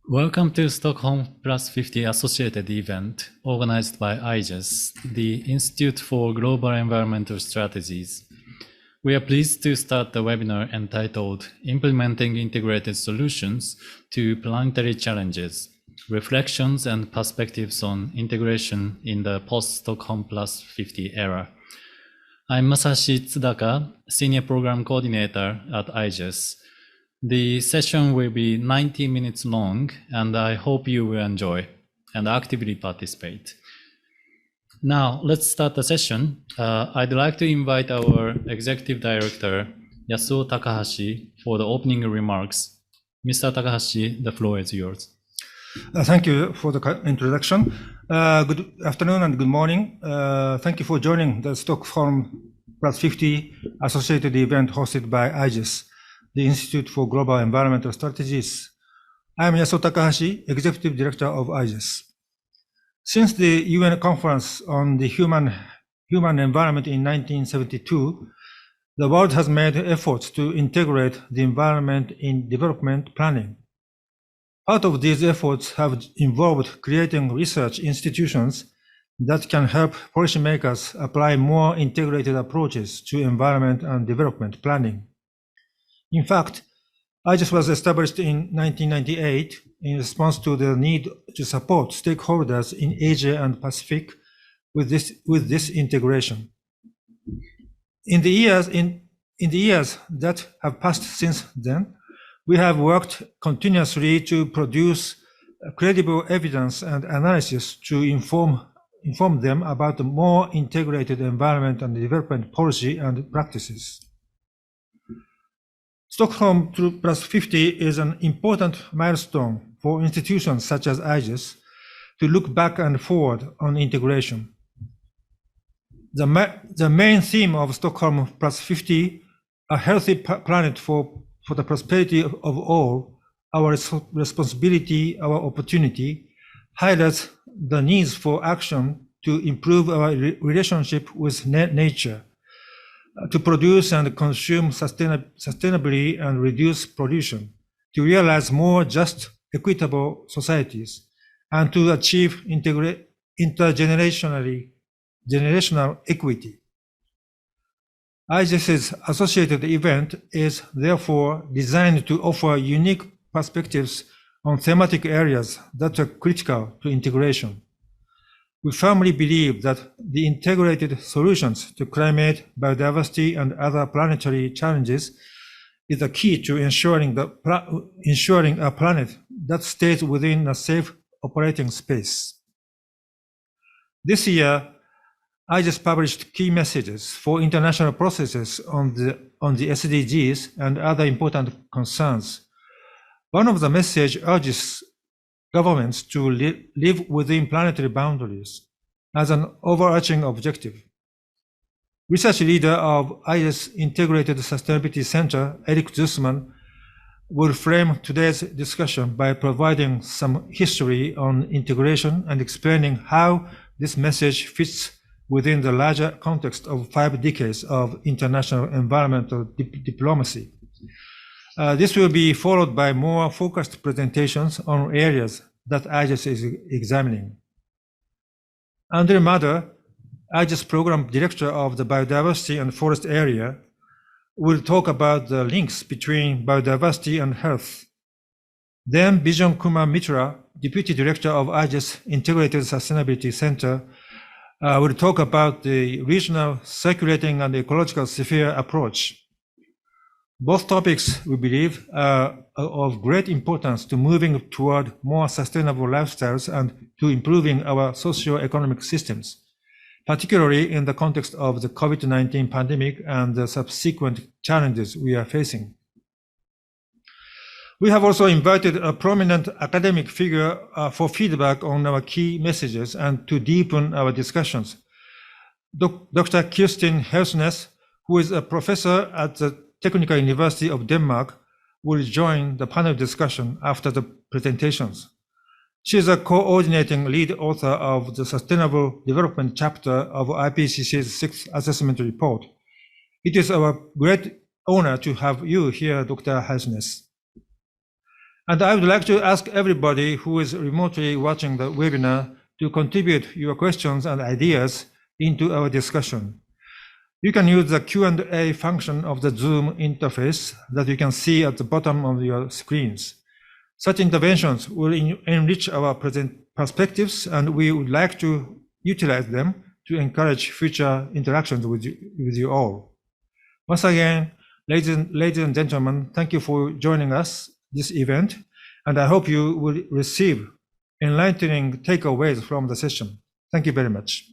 Welcome to Stockholm+50 associated event organized by IGES, the Institute for Global Environmental Strategies. We are pleased to start the webinar entitled Implementing Integrated Solutions to Planetary Challenges, Reflections and Perspectives on Integration in the Post-Stockholm+50 Era. I'm Masashi Tsudaka, Senior Program Coordinator at IGES. The session will be 90 minutes long, and I hope you will enjoy and actively participate. Now, let's start the session. I'd like to invite our Executive Director, Yasuo Takahashi, for the opening remarks. Mr. Takahashi, the floor is yours. Thank you for the introduction. Good afternoon and good morning. Thank you for joining the Stockholm+50 associated event hosted by IGES, the Institute for Global Environmental Strategies. I am Yasuo Takahashi, Executive Director of IGES. Since the UN Conference on the Human Environment in 1972, the world has made efforts to integrate the environment in development planning. Part of these efforts have involved creating research institutions that can help policymakers apply more integrated approaches to environment and development planning. In fact, IGES was established in 1998 in response to the need to support stakeholders in Asia and Pacific with this integration. In the years that have passed since then, we have worked continuously to produce credible evidence and analysis to inform them about the more integrated environment and development policy and practices. Stockholm+50 is an important milestone for institutions such as IGES to look back and forward on integration. The main theme of Stockholm+50, a healthy planet for the prosperity of all, our responsibility, our opportunity, highlights the needs for action to improve our relationship with nature, to produce and consume sustainably and reduce pollution, to realize more just, equitable societies, and to achieve generational equity. IGES's associated event is therefore designed to offer unique perspectives on thematic areas that are critical to integration. We firmly believe that the integrated solutions to climate, biodiversity, and other planetary challenges is the key to ensuring a planet that stays within a safe operating space. This year, IGES published key messages for international processes on the SDGs and other important concerns. One of the messages urges governments to live within planetary boundaries as an overarching objective. Research leader of IGES Integrated Sustainability Center, Eric Zussman, will frame today's discussion by providing some history on integration and explaining how this message fits within the larger context of 5 decades of international environmental diplomacy. This will be followed by more focused presentations on areas that IGES is examining. Andre Mader, IGES Program Director of the Biodiversity and Forest Area, will talk about the links between biodiversity and health. Then Bijon Kumar Mitra, Deputy Director of IGES Integrated Sustainability Center, will talk about the regional circulating and ecological sphere approach. Both topics, we believe, are of great importance to moving toward more sustainable lifestyles and to improving our socio-economic systems, particularly in the context of the COVID-19 pandemic and the subsequent challenges we are facing. We have also invited a prominent academic figure for feedback on our key messages and to deepen our discussions. Dr. Kirsten Helsnes, who is a professor at the Technical University of Denmark, will join the panel discussion after the presentations. She is a coordinating lead author of the Sustainable Development Chapter of IPCC's 6th Assessment Report. It is our great honor to have you here, Dr. Helsnes. And I would like to ask everybody who is remotely watching the webinar to contribute your questions and ideas into our discussion. You can use the Q&A function of the Zoom interface that you can see at the bottom of your screens. Such interventions will enrich our present perspectives, and we would like to utilize them to encourage future interactions with you all. Once again, ladies and gentlemen, thank you for joining us this event, and I hope you will receive enlightening takeaways from the session. Thank you very much.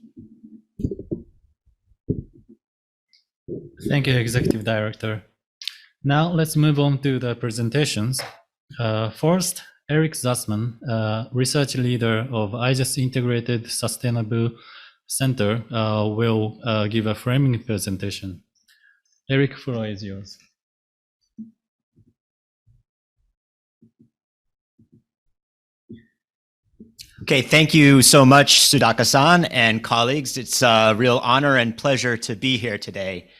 Thank you, Executive Director. Now let's move on to the presentations. First, Eric Zassman, research leader of IGES Integrated Sustainable Center, will give a framing presentation. Eric, floor is yours. Okay, thank you so much, Sudaka-san and colleagues. It's a real honor and pleasure to be here today.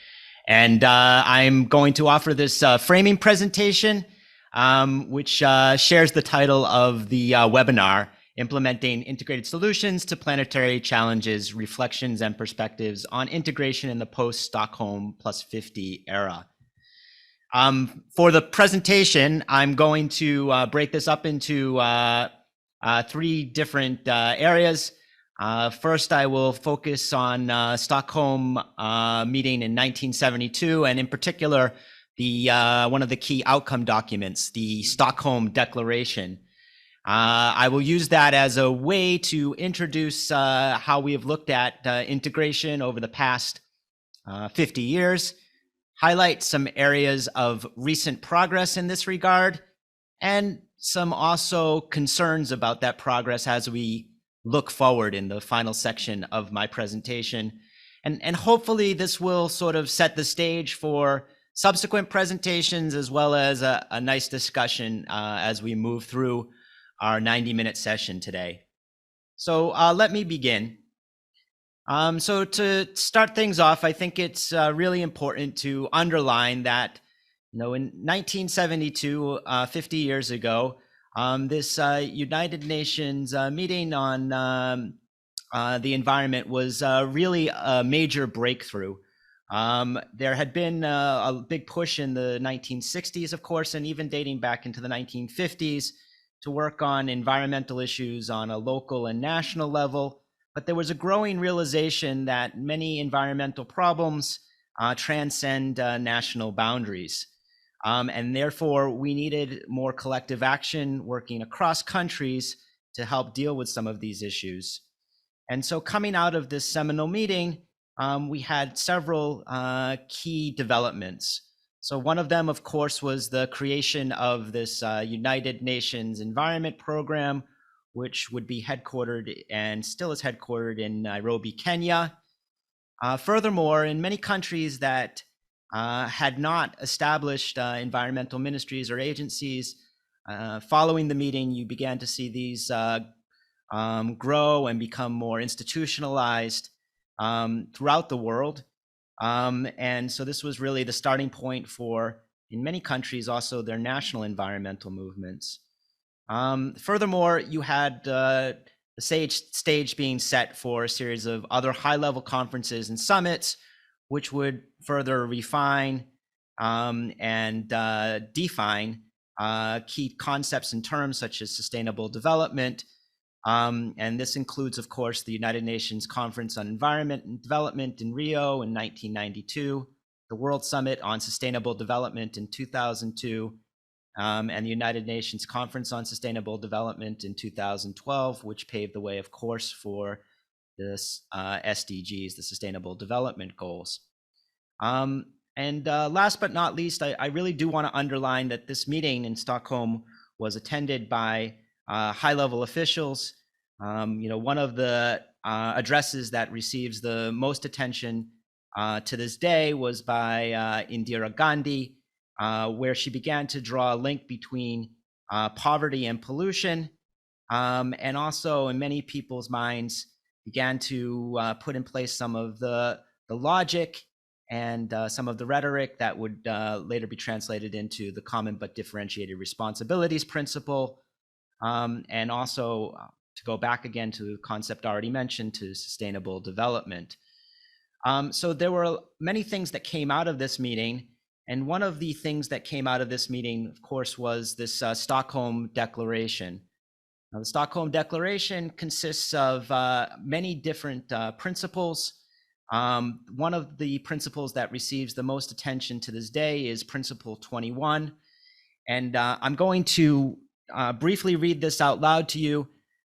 And I'm going to offer this framing presentation, which shares the title of the webinar, Implementing Integrated Solutions to Planetary Challenges, Reflections and Perspectives on Integration in the Post-Stockholm+50 Era. For the presentation, I'm going to break this up into three different areas. First, I will focus on Stockholm meeting in 1972, and in particular, the one of the key outcome documents, the Stockholm Declaration. I will use that as a way to introduce how we have looked at integration over the past 50 years, highlight some areas of recent progress in this regard, and some also concerns about that progress as we look forward in the final section of my presentation. And hopefully this will sort of set the stage for subsequent presentations, as well as a nice discussion as we move through our 90-minute session today. So let me begin. So to start things off, I think it's really important to underline that, in 1972, 50 years ago, this United Nations meeting on the environment was really a major breakthrough. There had been a big push in the 1960s, of course, and even dating back into the 1950s to work on environmental issues on a local and national level. But there was a growing realization that many environmental problems transcend national boundaries. And therefore, we needed more collective action working across countries to help deal with some of these issues. And so coming out of this seminal meeting, we had several key developments. So one of them, of course, was the creation of this United Nations Environment Program, which would be headquartered and still is headquartered in Nairobi, Kenya. Furthermore, in many countries that had not established environmental ministries or agencies, following the meeting, you began to see these grow and become more institutionalized throughout the world. And so this was really the starting point for, in many countries, also their national environmental movements. Furthermore, you had the stage being set for a series of other high-level conferences and summits, which would further refine and define key concepts and terms such as sustainable development. And this includes, of course, the United Nations Conference on Environment and Development in Rio in 1992, the World Summit on Sustainable Development in 2002, and the United Nations Conference on Sustainable Development in 2012, which paved the way, of course, for this SDGs, the Sustainable Development Goals. And last but not least, I really do want to underline that this meeting in Stockholm was attended by high-level officials. One of the addresses that receives the most attention to this day was by Indira Gandhi, where she began to draw a link between poverty and pollution, and also in many people's minds began to put in place some of the logic and some of the rhetoric that would later be translated into the common but differentiated responsibilities principle, and also to go back again to the concept already mentioned, to sustainable development. So there were many things that came out of this meeting, and one of the things that came out of this meeting, of course, was this Stockholm Declaration. Now, the Stockholm Declaration consists of many different principles. One of the principles that receives the most attention to this day is Principle 21. And I'm going to briefly read this out loud to you.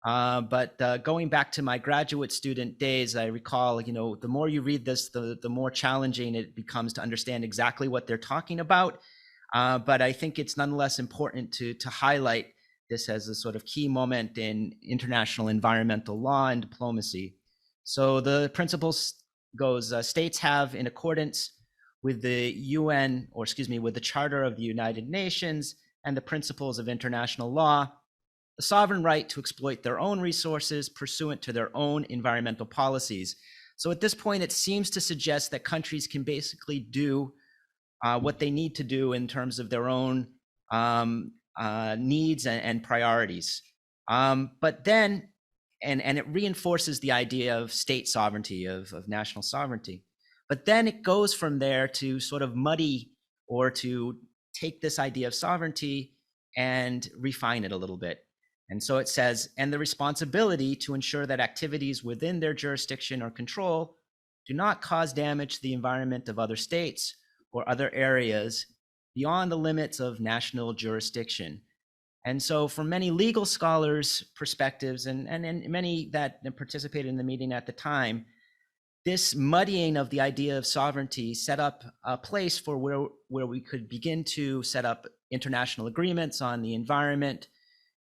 But going back to my graduate student days, I recall, the more you read this, the more challenging it becomes to understand exactly what they're talking about. But I think it's nonetheless important to highlight this as a sort of key moment in international environmental law and diplomacy. So the principles goes, states have, in accordance with the UN, or excuse me, with the Charter of the United Nations and the principles of international law, the sovereign right to exploit their own resources pursuant to their own environmental policies. So at this point, it seems to suggest that countries can basically do what they need to do in terms of their own needs and priorities. But then, and it reinforces the idea of state sovereignty, of national sovereignty. But then it goes from there to sort of muddy, or to take this idea of sovereignty and refine it a little bit. And so it says, and the responsibility to ensure that activities within their jurisdiction or control do not cause damage to the environment of other states or other areas beyond the limits of national jurisdiction. And so from many legal scholars' perspectives, and many that participated in the meeting at the time, this muddying of the idea of sovereignty set up a place for where we could begin to set up international agreements on the environment.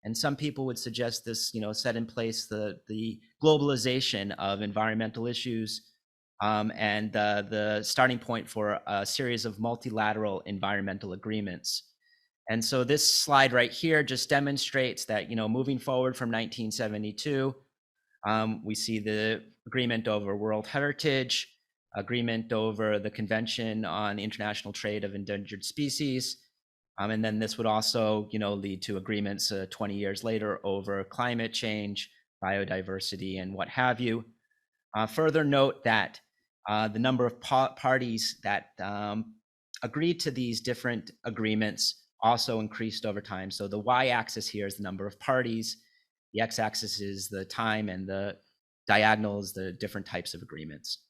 And some people would suggest this, set in place the globalization of environmental issues, and the starting point for a series of multilateral environmental agreements. And so this slide right here just demonstrates that, moving forward from 1972, we see the agreement over World Heritage, agreement over the Convention on International Trade of Endangered Species, and then this would also, lead to agreements 20 years later over climate change, biodiversity, and what have you. Further note that the number of parties that agreed to these different agreements also increased over time. So the y-axis here is the number of parties, the x-axis is the time, and the diagonal is the different types of agreements.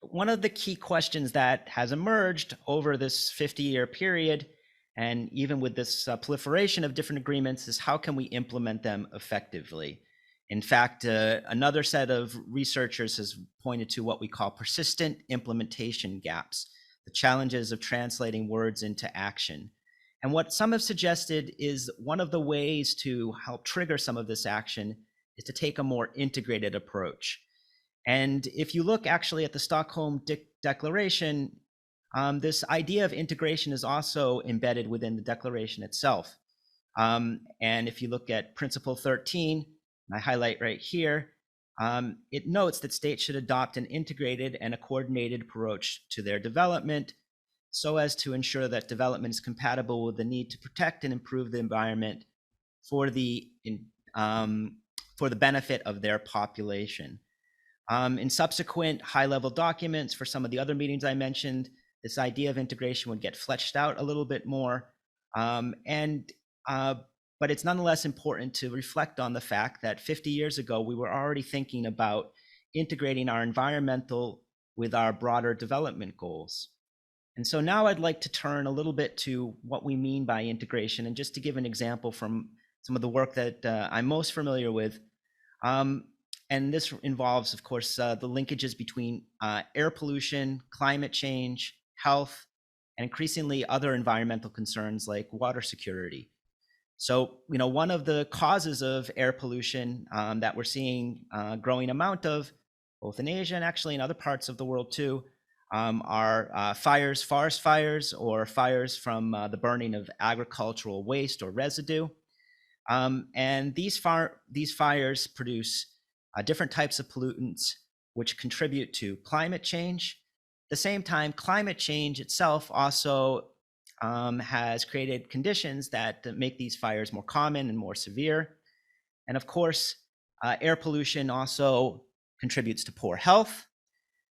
One of the key questions that has emerged over this 50-year period, and even with this proliferation of different agreements, is how can we implement them effectively? In fact, another set of researchers has pointed to what we call persistent implementation gaps, the challenges of translating words into action. And what some have suggested is one of the ways to help trigger some of this action is to take a more integrated approach. And if you look actually at the Stockholm Declaration, this idea of integration is also embedded within the declaration itself. And if you look at Principle 13, and I highlight right here, it notes that states should adopt an integrated and a coordinated approach to their development so as to ensure that development is compatible with the need to protect and improve the environment for the benefit of their population. In subsequent high-level documents for some of the other meetings I mentioned, this idea of integration would get fleshed out a little bit more. But it's nonetheless important to reflect on the fact that 50 years ago, we were already thinking about integrating our environmental with our broader development goals. And so now I'd like to turn a little bit to what we mean by integration, and just to give an example from some of the work that I'm most familiar with. And this involves, of course, the linkages between air pollution, climate change, health, and increasingly other environmental concerns like water security. So, one of the causes of air pollution that we're seeing a growing amount of, both in Asia and actually in other parts of the world too, are fires, forest fires, or fires from the burning of agricultural waste or residue. And these fires produce different types of pollutants which contribute to climate change the same time, climate change itself also has created conditions that make these fires more common and more severe. And of course, air pollution also contributes to poor health.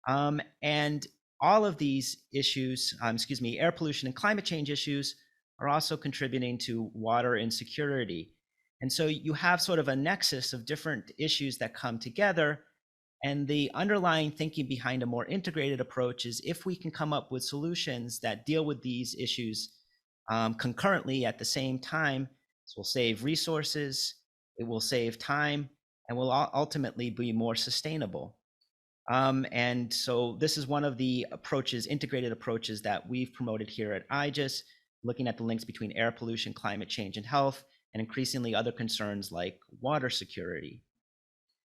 And all of these issues, air pollution and climate change issues are also contributing to water insecurity. And so you have sort of a nexus of different issues that come together. And the underlying thinking behind a more integrated approach is if we can come up with solutions that deal with these issues concurrently at the same time, this will save resources, it will save time, and will ultimately be more sustainable. And so this is one of the approaches, integrated approaches that we've promoted here at IGES, looking at the links between air pollution, climate change, and health, and increasingly other concerns like water security.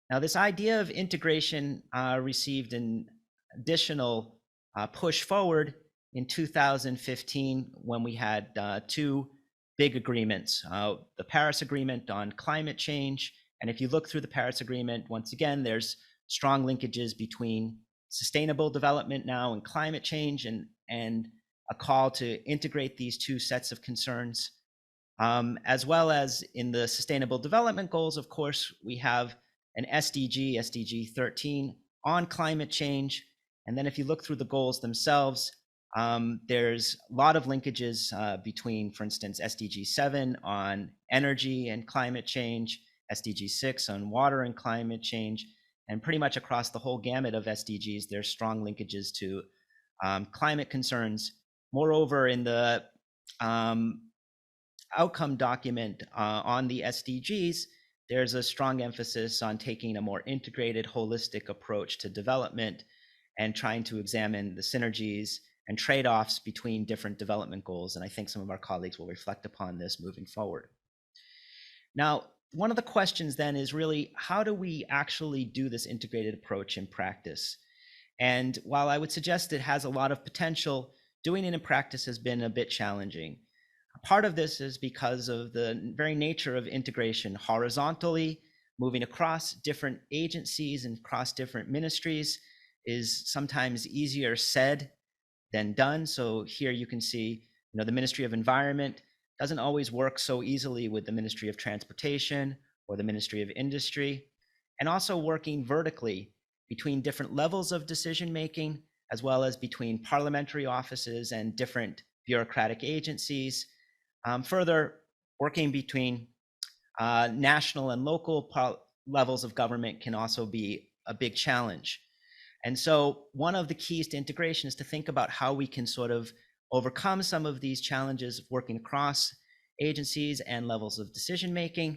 Now, this idea of integration received an additional push forward in 2015 when we had two big agreements, the Paris Agreement on climate change. And if you look through the Paris Agreement, once again, there's strong linkages between sustainable development now and climate change, and a call to integrate these two sets of concerns. As well as in the Sustainable Development Goals, of course, we have an SDG 13 on climate change. And then if you look through the goals themselves, there's a lot of linkages between, for instance, SDG 7 on energy and climate change, SDG 6 on water and climate change, and pretty much across the whole gamut of SDGs, there's strong linkages to climate concerns. Moreover, in the outcome document on the SDGs, there's a strong emphasis on taking a more integrated, holistic approach to development and trying to examine the synergies and trade-offs between different development goals. And I think some of our colleagues will reflect upon this moving forward. Now, one of the questions then is really, how do we actually do this integrated approach in practice? And while I would suggest it has a lot of potential, doing it in practice has been a bit challenging. Part of this is because of the very nature of integration horizontally, moving across different agencies and across different ministries is sometimes easier said than done. So here you can see, the Ministry of Environment doesn't always work so easily with the Ministry of Transportation or the Ministry of Industry, and also working vertically between different levels of decision making, as well as between parliamentary offices and different bureaucratic agencies. Further, working between national and local levels of government can also be a big challenge. And so one of the keys to integration is to think about how we can sort of overcome some of these challenges of working across agencies and levels of decision making.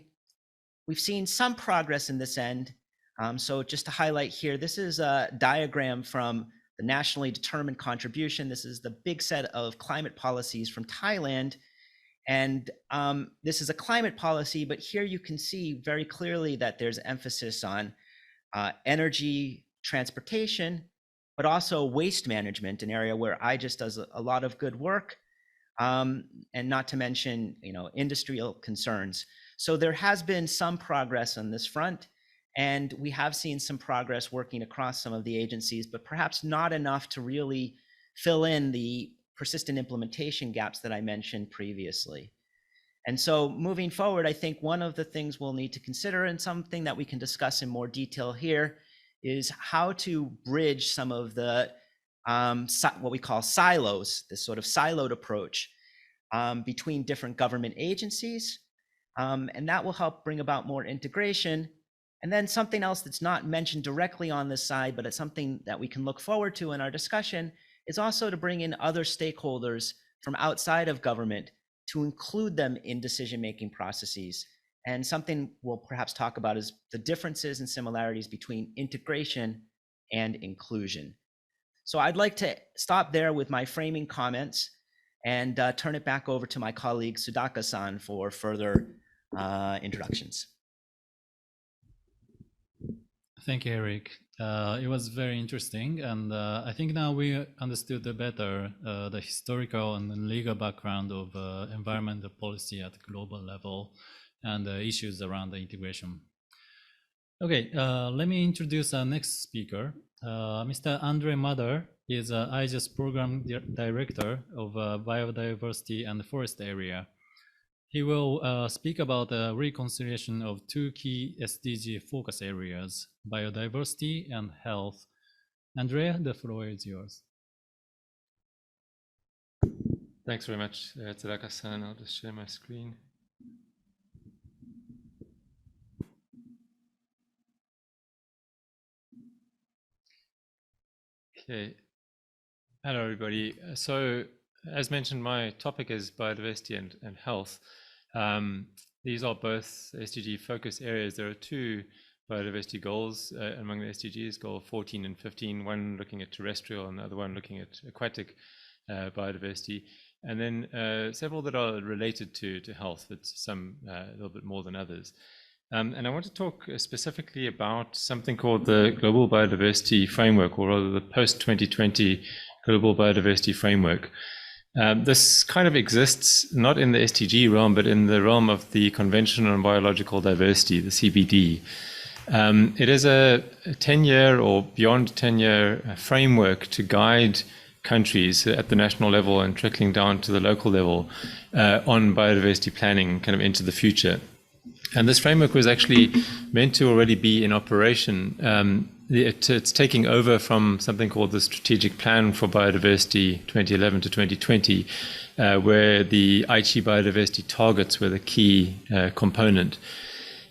We've seen some progress in this end. So just to highlight here, this is a diagram from the nationally determined contribution. This is the big set of climate policies from Thailand. And this is a climate policy, but here you can see very clearly that there's emphasis on energy, transportation, but also waste management, an area where IGES does a lot of good work, and not to mention, industrial concerns. So there has been some progress on this front, and we have seen some progress working across some of the agencies, but perhaps not enough to really fill in the persistent implementation gaps that I mentioned previously. And so moving forward, I think one of the things we'll need to consider, and something that we can discuss in more detail here, is how to bridge some of the what we call silos, this sort of siloed approach between different government agencies. And that will help bring about more integration. And then something else that's not mentioned directly on this side, but it's something that we can look forward to in our discussion, is also to bring in other stakeholders from outside of government to include them in decision-making processes. And something we'll perhaps talk about is the differences and similarities between integration and inclusion. So I'd like to stop there with my framing comments and turn it back over to my colleague Sudaka-san for further introductions. Thank you, Eric. It was very interesting, and I think now we understood better the historical and legal background of environmental policy at global level and the issues around the integration. Okay, let me introduce our next speaker. Mr. Andre Mother is IGES Program Director of Biodiversity and Forest Area. He will speak about the reconciliation of two key SDG focus areas, biodiversity and health. Andrea, the floor is yours. Thanks very much, Tadaka-san. I'll just share my screen. Okay. Hello, everybody. So, as mentioned, my topic is biodiversity and health. These are both SDG focus areas. There are two biodiversity goals among the SDGs, goal 14 and 15, one looking at terrestrial and the other one looking at aquatic biodiversity. And then several that are related to health, but some a little bit more than others. And I want to talk specifically about something called the Global Biodiversity Framework, or rather the post-2020 Global Biodiversity Framework. This kind of exists not in the SDG realm, but in the realm of the Convention on Biological Diversity, the CBD. It is a 10-year or beyond 10-year framework to guide countries at the national level and trickling down to the local level on biodiversity planning kind of into the future. And this framework was actually meant to already be in operation. It's taking over from something called the Strategic Plan for Biodiversity 2011 to 2020, where the Aichi biodiversity targets were the key component.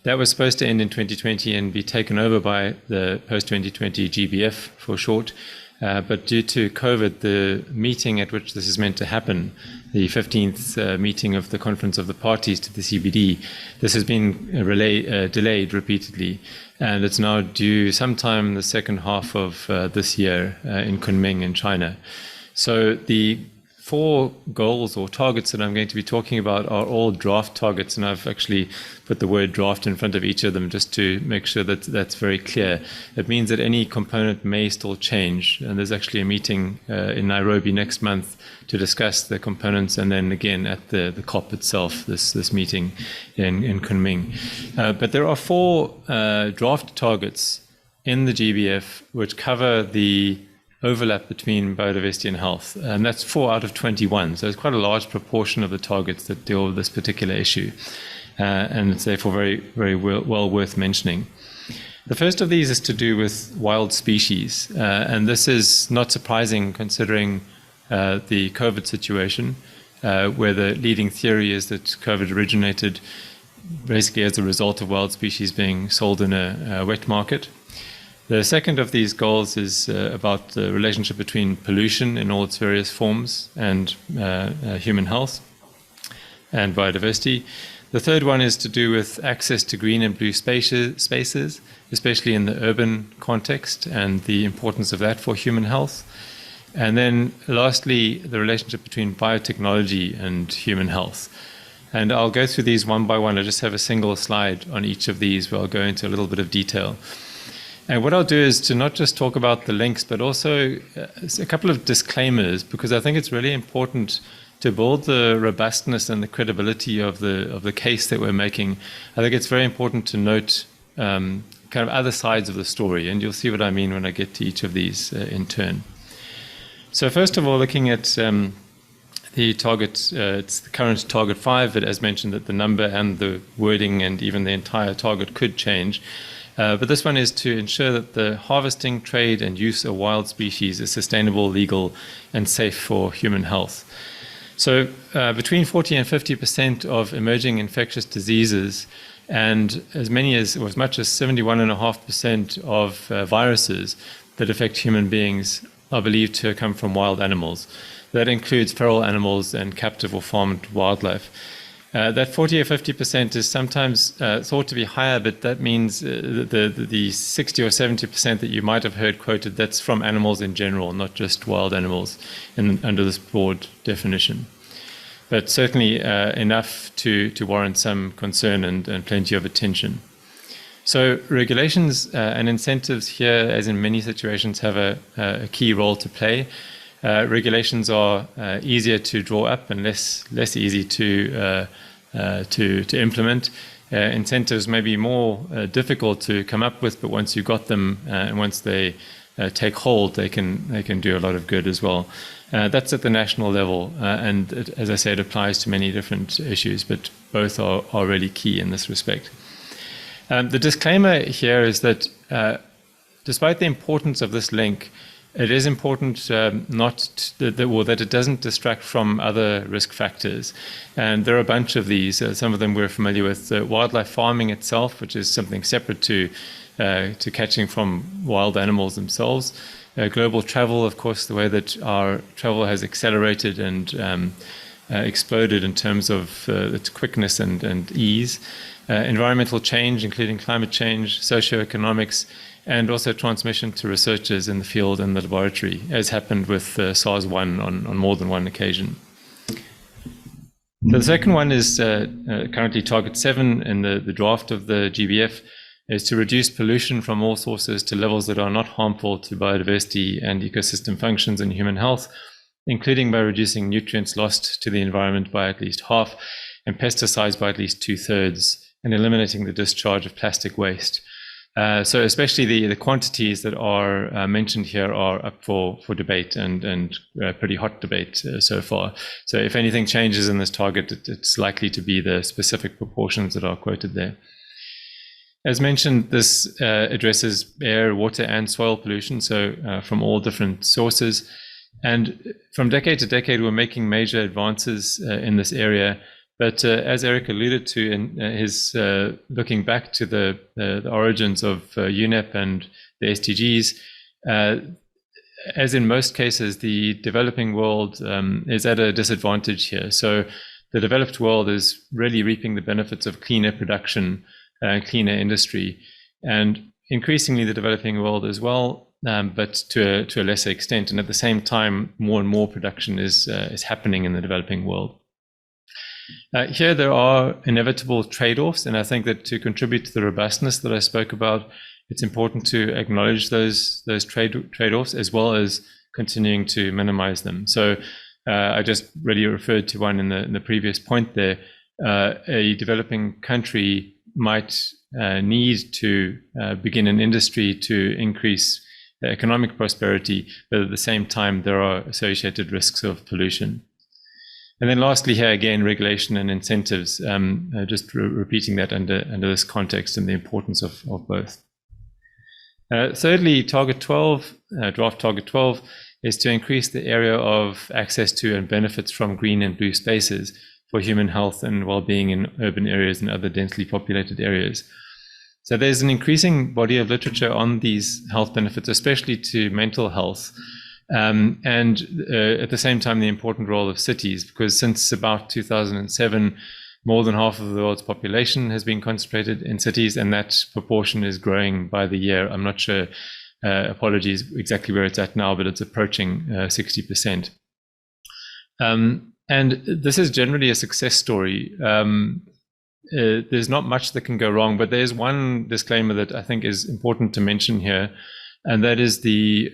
That was supposed to end in 2020 and be taken over by the post-2020 GBF for short. But due to COVID, the meeting at which this is meant to happen, the 15th meeting of the Conference of the Parties to the CBD, this has been delayed repeatedly, and it's now due sometime the second half of this year in Kunming in China. So the 4 goals or targets that I'm going to be talking about are all draft targets, and I've actually put the word draft in front of each of them just to make sure that that's very clear. It means that any component may still change, and there's actually a meeting in Nairobi next month to discuss the components, and then again at the COP itself, this meeting in Kunming. But there are 4 draft targets in the GBF which cover the overlap between biodiversity and health, and that's 4 out of 21. So it's quite a large proportion of the targets that deal with this particular issue, and it's therefore very well worth mentioning. The first of these is to do with wild species, and this is not surprising considering the COVID situation, where the leading theory is that COVID originated basically as a result of wild species being sold in a wet market. The second of these goals is about the relationship between pollution in all its various forms and human health and biodiversity. The third one is to do with access to green and blue spaces, especially in the urban context, and the importance of that for human health. And then lastly, the relationship between biotechnology and human health. And I'll go through these one by one. I just have a single slide on each of these where I'll go into a little bit of detail. And what I'll do is to not just talk about the links, but also a couple of disclaimers, because I think it's really important to build the robustness and the credibility of the case that we're making. I think it's very important to note kind of other sides of the story, and you'll see what I mean when I get to each of these in turn. So first of all, looking at the target, it's the current target 5, but as mentioned that the number and the wording and even the entire target could change. But this one is to ensure that the harvesting, trade, and use of wild species is sustainable, legal, and safe for human health. So between 40 and 50% of emerging infectious diseases and as much as 71.5% of viruses that affect human beings are believed to come from wild animals. That includes feral animals and captive or farmed wildlife. That 40 or 50% is sometimes thought to be higher, but that means the 60 or 70% that you might have heard quoted, that's from animals in general, not just wild animals under this broad definition. But certainly enough to warrant some concern and plenty of attention. So regulations and incentives here, as in many situations, have a key role to play. Regulations are easier to draw up and less easy to implement. incentives may be more difficult to come up with, but once you got them and once they take hold, they can do a lot of good as well. That's at the national level, and as I said, it applies to many different issues, but both are really key in this respect. The disclaimer here is that despite the importance of this link, it is important that it doesn't distract from other risk factors. And there are a bunch of these. Some of them we're familiar with. Wildlife farming itself, which is something separate to catching from wild animals themselves. Global travel, of course, the way that our travel has accelerated and exploded in terms of its quickness and ease. Environmental change, including climate change, socioeconomics, and also transmission to researchers in the field and the laboratory, as happened with SARS-1 on more than one occasion. So the second one is currently target 7 in the draft of the GBF, is to reduce pollution from all sources to levels that are not harmful to biodiversity and ecosystem functions and human health, including by reducing nutrients lost to the environment by at least half and pesticides by at least 2/3, and eliminating the discharge of plastic waste. So especially the quantities that are mentioned here are up for debate and pretty hot debate so far. So if anything changes in this target, it's likely to be the specific proportions that are quoted there. As mentioned, this addresses air, water, and soil pollution, so from all different sources. And from decade to decade, we're making major advances in this area. But as Eric alluded to in his looking back to the origins of UNEP and the SDGs, as in most cases, the developing world is at a disadvantage here. So the developed world is really reaping the benefits of cleaner production, cleaner industry, and increasingly the developing world as well, but to a lesser extent. And at the same time, more and more production is happening in the developing world. Here there are inevitable trade-offs, and I think that to contribute to the robustness that I spoke about, it's important to acknowledge those trade-offs as well as continuing to minimize them. So I just really referred to one in the previous point there. A developing country might need to begin an industry to increase economic prosperity, but at the same time there are associated risks of pollution. And then lastly here again, regulation and incentives, just repeating that under this context and the importance of both. Thirdly, target 12, draft target 12, is to increase the area of access to and benefits from green and blue spaces for human health and well-being in urban areas and other densely populated areas. So there's an increasing body of literature on these health benefits, especially to mental health. And at the same time, the important role of cities, because since about 2007, more than half of the world's population has been concentrated in cities, and that proportion is growing by the year. I'm not sure, apologies, exactly where it's at now, but it's approaching 60%. And this is generally a success story. There's not much that can go wrong, but there's one disclaimer that I think is important to mention here. And that is the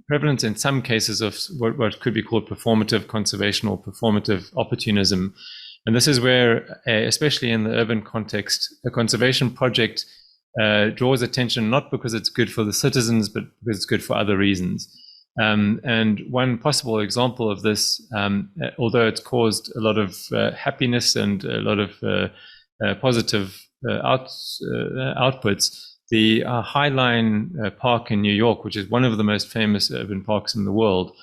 prevalence in some cases of what could be called performative conservation or performative opportunism. And this is where, especially in the urban context, a conservation project draws attention not because it's good for the citizens, but because it's good for other reasons. And one possible example of this, although it's caused a lot of happiness and a lot of positive outputs, the Highline Park in New York, which is one of the most famous urban parks in the world,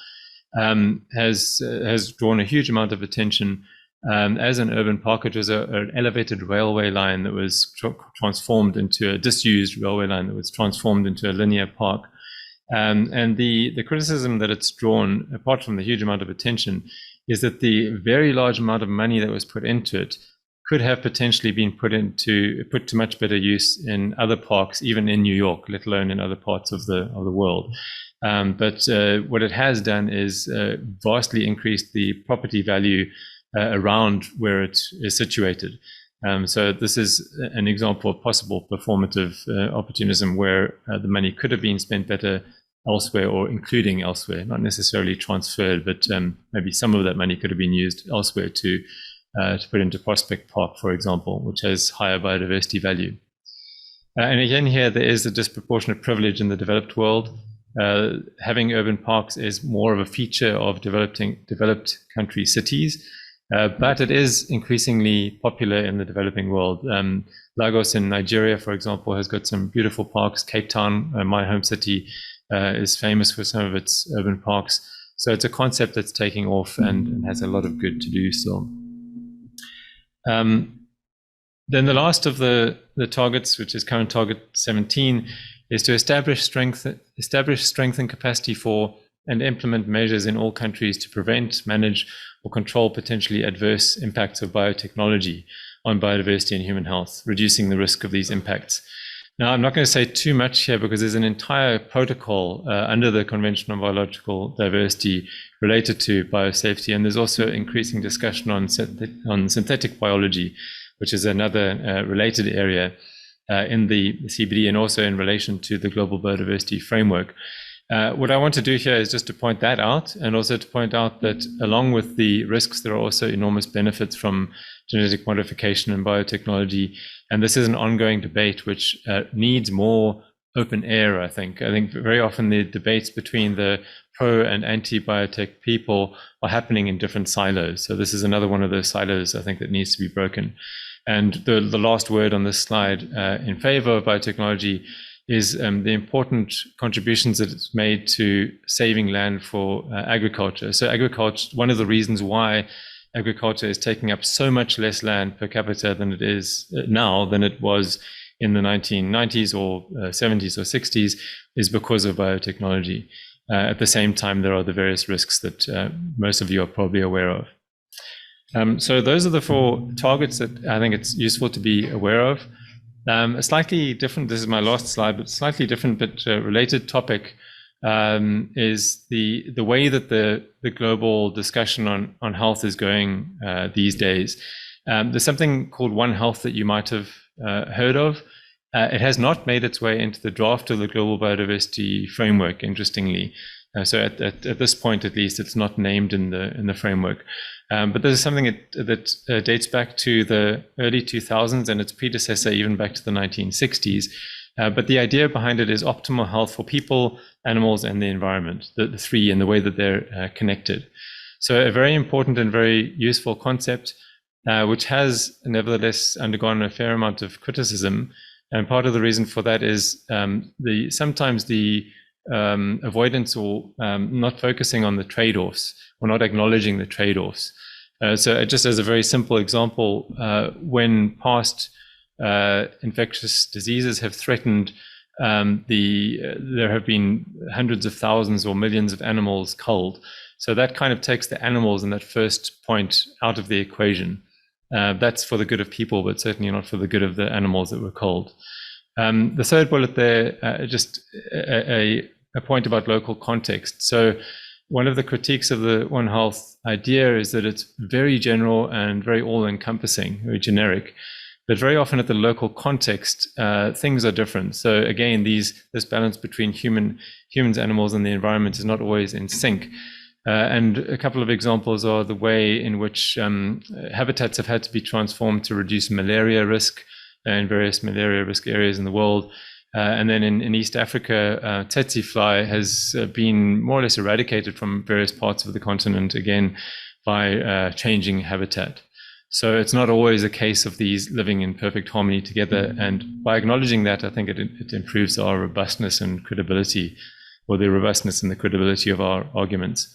has drawn a huge amount of attention as an urban park. It was an elevated railway line that was transformed into a disused railway line that was transformed into a linear park. And the criticism that it's drawn, apart from the huge amount of attention, is that the very large amount of money that was put into it could have potentially been put to much better use in other parks, even in New York, let alone in other parts of the world. But what it has done is vastly increased the property value around where it is situated. So this is an example of possible performative opportunism where the money could have been spent better elsewhere, or including elsewhere, not necessarily transferred, but maybe some of that money could have been used elsewhere to to put into Prospect Park, for example, which has higher biodiversity value. And again, here there is a disproportionate privilege in the developed world. Having urban parks is more of a feature of developed country cities, but it is increasingly popular in the developing world. Lagos in Nigeria, for example, has got some beautiful parks. Cape Town, my home city, is famous for some of its urban parks. So it's a concept that's taking off and has a lot of good to do still. Then the last of the targets, which is current target 17, is to establish strength and capacity for and implement measures in all countries to prevent, manage, or control potentially adverse impacts of biotechnology on biodiversity and human health, reducing the risk of these impacts. Now, I'm not going to say too much here because there's an entire protocol under the Convention on Biological Diversity related to biosafety, and there's also increasing discussion on synthetic biology, which is another related area in the CBD and also in relation to the Global Biodiversity Framework. What I want to do here is just to point that out, and also to point out that along with the risks, there are also enormous benefits from genetic modification and biotechnology. And this is an ongoing debate which needs more open air, I think. I think very often the debates between the pro and anti-biotech people are happening in different silos. So this is another one of those silos, I think, that needs to be broken. And the last word on this slide in favor of biotechnology is the important contributions that it's made to saving land for agriculture. So agriculture, one of the reasons why agriculture is taking up so much less land per capita than it is now than it was in the 1990s or 70s or 60s is because of biotechnology. At the same time, there are the various risks that most of you are probably aware of. So those are the 4 targets that I think it's useful to be aware of. A slightly different, this is my last slide, but slightly different but related topic is the way that the global discussion on health is going these days. There's something called One Health that you might have heard of. It has not made its way into the draft of the Global Biodiversity Framework, interestingly. So at this point, at least, it's not named in the framework. But this is something that dates back to the early 2000s and its predecessor even back to the 1960s. But the idea behind it is optimal health for people, animals, and the environment, the 3 in the way that they're connected. So a very important and very useful concept, which has nevertheless undergone a fair amount of criticism. And part of the reason for that is sometimes the avoidance or not focusing on the trade-offs or not acknowledging the trade-offs. So just as a very simple example, when past infectious diseases have threatened, there have been hundreds of thousands or millions of animals culled. So that kind of takes the animals in that first point out of the equation. That's for the good of people, but certainly not for the good of the animals that were culled. The third bullet there, just a point about local context. So one of the critiques of the One Health idea is that it's very general and very all-encompassing, very generic. But very often at the local context, things are different. So again, this balance between humans, animals, and the environment is not always in sync. And a couple of examples are the way in which habitats have had to be transformed to reduce malaria risk in various malaria risk areas in the world. And then in East Africa, tsetse fly has been more or less eradicated from various parts of the continent, again, by changing habitat. So it's not always a case of these living in perfect harmony together. And by acknowledging that, I think it improves our robustness and credibility, or the robustness and the credibility of our arguments.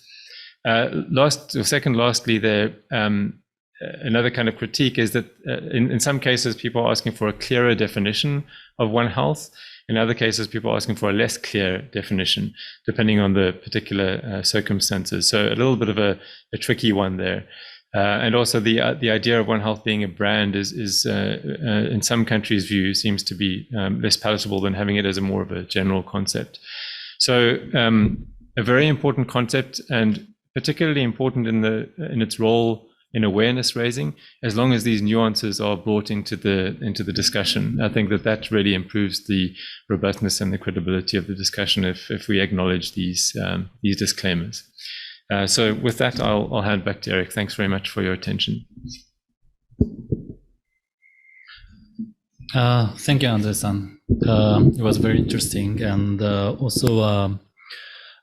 Lastly, there, another kind of critique is that in some cases, people are asking for a clearer definition of One Health. In other cases, people are asking for a less clear definition, depending on the particular circumstances. So a little bit of a tricky one there. And also the idea of One Health being a brand is in some countries' view, seems to be less palatable than having it as more of a general concept. So a very important concept, and particularly important in its role in awareness raising, as long as these nuances are brought into the discussion. I think that really improves the robustness and the credibility of the discussion if we acknowledge these disclaimers. So with that, I'll hand back to Eric. Thanks very much for your attention. Thank you, Andre-san. It was very interesting, and also,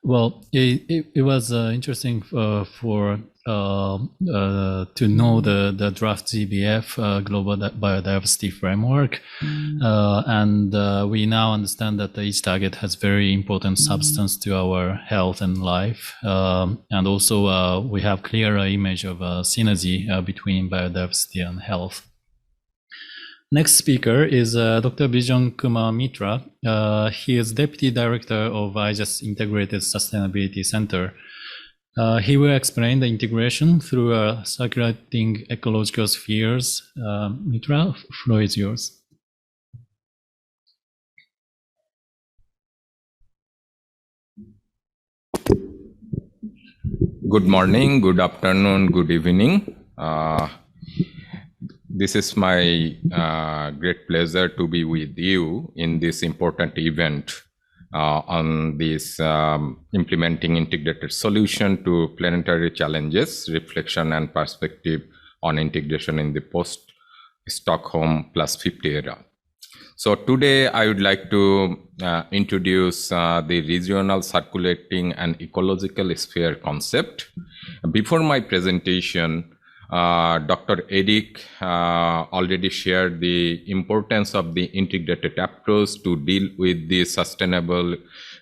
well, it was interesting for to know the draft GBF Global Biodiversity Framework, and we now understand that each target has very important substance to our health and life, and also we have clearer image of synergy between biodiversity and health. Next speaker is Dr. Bijon Kumar Mitra. He is Deputy Director of IGES Integrated Sustainability Center. He will explain the integration through Circulating Ecological Spheres. Mitra, floor is yours. Good morning, good afternoon, good evening. This is my great pleasure to be with you in this important event on this implementing integrated solution to planetary challenges, reflection and perspective on integration in the post-Stockholm+50 era. So today I would like to introduce the regional circulating and ecological sphere concept. Before my presentation, Dr. Eric already shared the importance of the integrated approach to deal with the sustainable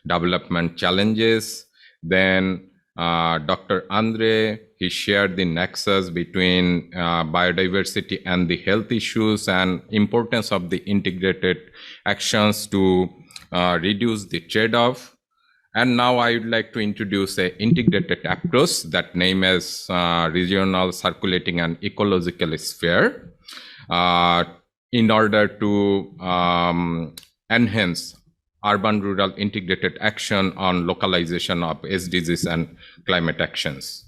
development challenges. Then Dr. Andre, he shared the nexus between biodiversity and the health issues and importance of the integrated actions to reduce the trade-off. And now I would like to introduce an integrated approach that name as regional circulating and ecological sphere in order to enhance urban-rural integrated action on localization of SDGs and climate actions.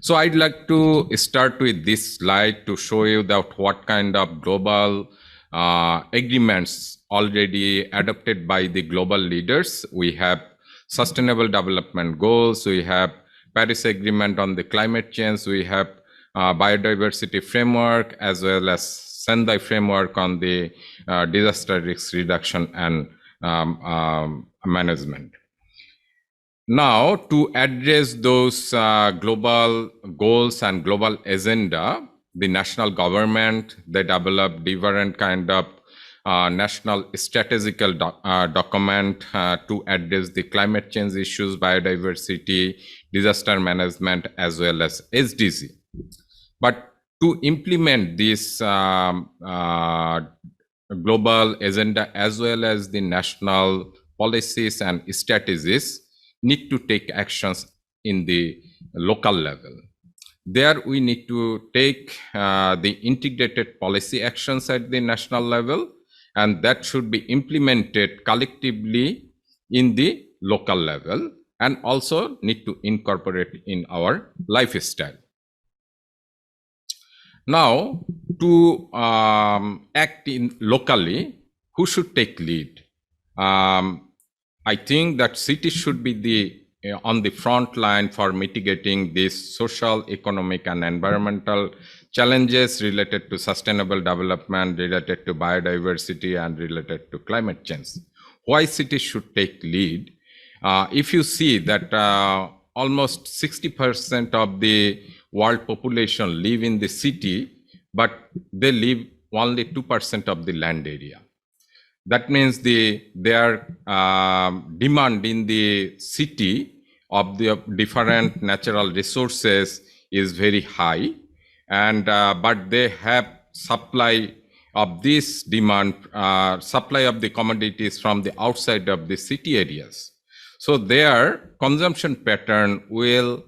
So I'd like to start with this slide to show you that what kind of global agreements already adopted by the global leaders. We have Sustainable Development Goals, we have Paris Agreement on the climate change, we have Biodiversity Framework, as well as Sendai Framework on the disaster risk reduction and management. Now, to address those global goals and global agenda, the national government, they develop different kind of national strategical document to address the climate change issues, biodiversity, disaster management, as well as SDG. But to implement this global agenda as well as the national policies and strategies need to take actions in the local level. There we need to take the integrated policy actions at the national level, and that should be implemented collectively in the local level and also need to incorporate in our lifestyle. Now, to act in locally, who should take lead? I think that cities should be on the front line for mitigating these social, economic, and environmental challenges related to sustainable development, related to biodiversity, and related to climate change. Why cities should take lead? If you see that almost 60% of the world population live in the city, but they live only 2% of the land area. That means their demand in the city of the different natural resources is very high, and but they have supply of this demand, supply of the commodities from the outside of the city areas. So their consumption pattern will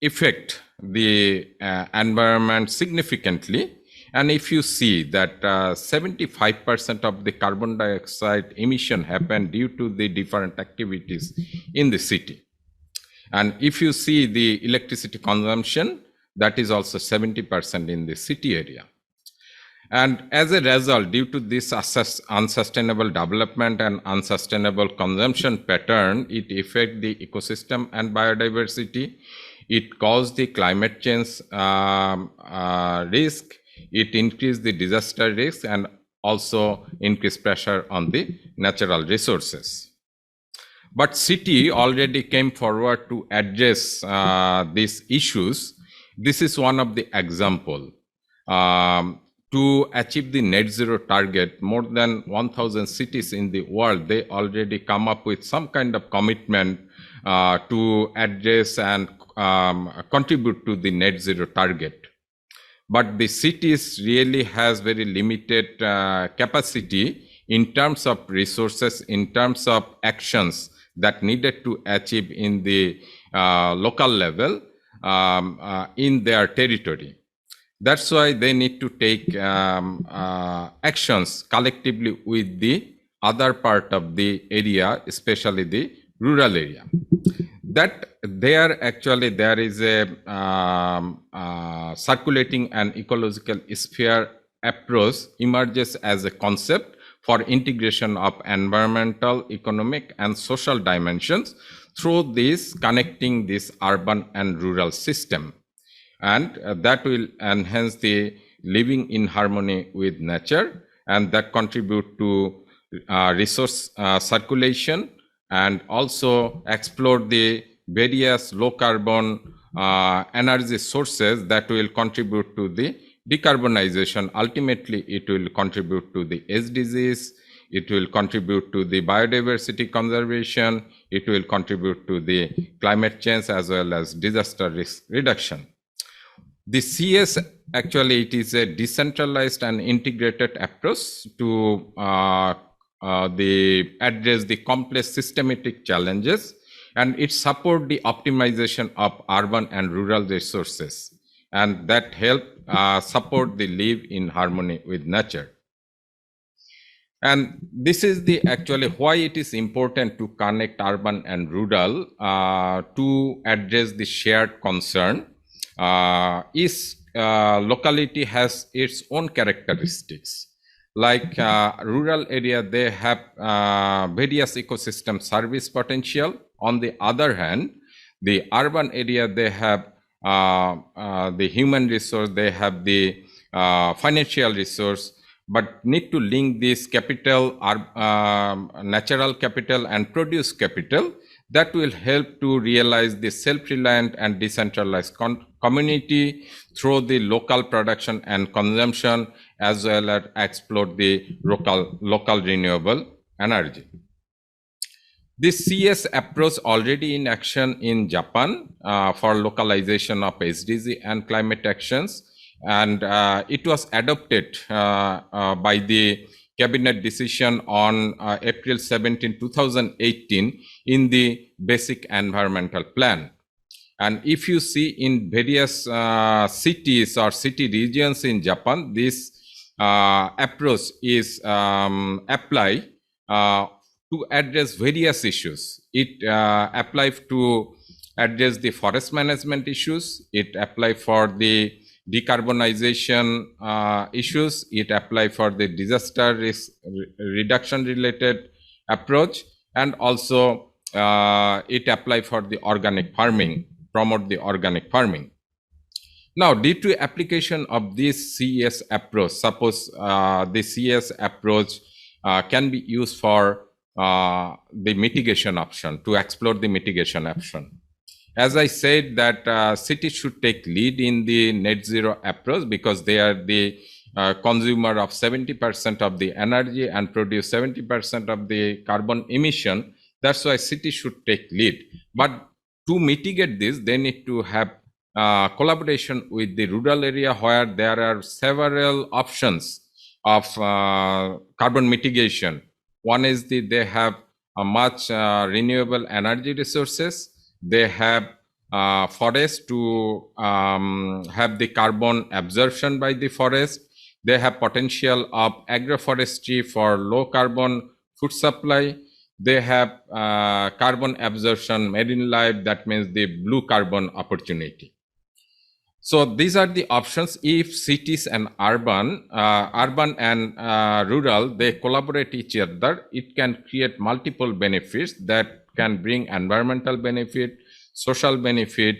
affect the environment significantly. And if you see that 75% of the carbon dioxide emission happen due to the different activities in the city. And if you see the electricity consumption, that is also 70% in the city area. And as a result, due to this unsustainable development and unsustainable consumption pattern, it affects the ecosystem and biodiversity. It causes the climate change risk. It increased the disaster risk and also increased pressure on the natural resources. But city already came forward to address these issues. This is one of the example. To achieve the net zero target, more than 1,000 cities in the world, they already come up with some kind of commitment to address and contribute to the net zero target. But the cities really has very limited capacity in terms of resources, in terms of actions that needed to achieve in the local level in their territory. That's why they need to take actions collectively with the other part of the area, especially the rural area. That there is a circulating and ecological sphere approach emerges as a concept for integration of environmental, economic, and social dimensions through this connecting this urban and rural system. And that will enhance the living in harmony with nature, and that contribute to resource circulation, and also explore the various low carbon energy sources that will contribute to the decarbonization. Ultimately, it will contribute to the SDGs, it will contribute to the biodiversity conservation, it will contribute to the climate change as well as disaster risk reduction. The CS, actually, it is a decentralized and integrated approach to address the complex systematic challenges, and it support the optimization of urban and rural resources, and that help support the live in harmony with nature. And this is the actually why it is important to connect urban and rural to address the shared concern. Each locality has its own characteristics. Like rural area, they have various ecosystem service potential. On the other hand, the urban area, they have the human resource, they have the financial resource, but need to link this capital, natural capital and produce capital. That will help to realize the self-reliant and decentralized community through the local production and consumption, as well as explore the local renewable energy. This CS approach already in action in Japan for localization of SDG and climate actions, and it was adopted by the cabinet decision on April 17, 2018 in the basic environmental plan. And if you see in various cities or city regions in Japan, this approach is applied to address various issues. It applies to address the forest management issues. It applies for the decarbonization issues. It applies for the disaster risk reduction related approach, and also it applies for the organic farming, promote the organic farming. Now, due to application of this CES approach, suppose the CES approach can be used for the mitigation option, to explore the mitigation option. As I said, that cities should take lead in the net zero approach because they are the consumer of 70% of the energy and produce 70% of the carbon emission. That's why cities should take lead. But to mitigate this, they need to have collaboration with the rural area, where there are several options of carbon mitigation. One is they have a much renewable energy resources. They have forest to have the carbon absorption by the forest. They have potential of agroforestry for low carbon food supply. They have carbon absorption, marine life, that means the blue carbon opportunity. So these are the options. If cities and urban and rural, they collaborate each other, it can create multiple benefits that can bring environmental benefit, social benefit,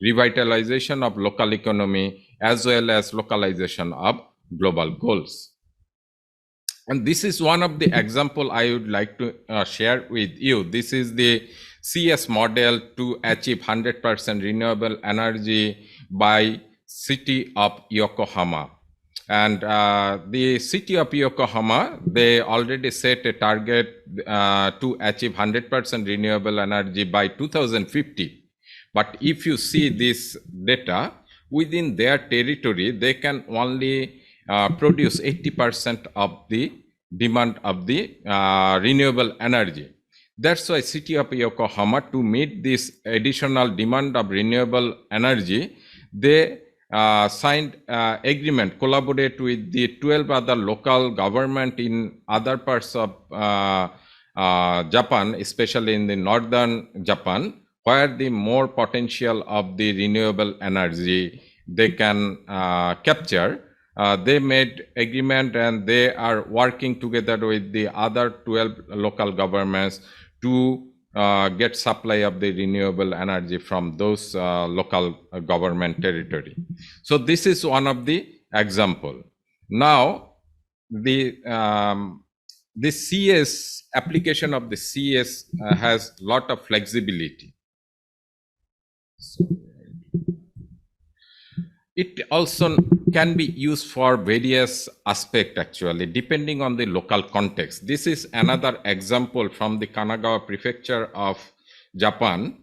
revitalization of local economy, as well as localization of global goals. And this is one of the example I would like to share with you. This is the CS model to achieve 100% renewable energy by city of Yokohama. And the city of Yokohama, they already set a target to achieve 100% renewable energy by 2050. But if you see this data, within their territory, they can only produce 80% of the demand of the renewable energy. That's why city of Yokohama, to meet this additional demand of renewable energy, they signed agreement, collaborate with the 12 other local government in other parts of Japan, especially in the northern Japan, where the more potential of the renewable energy they can capture. They made agreement and they are working together with the other 12 local governments to get supply of the renewable energy from those local government territory. So this is one of the example. Now the CS application of the CS has lot of flexibility. It also can be used for various aspects actually, depending on the local context. This is another example from the Kanagawa prefecture of Japan.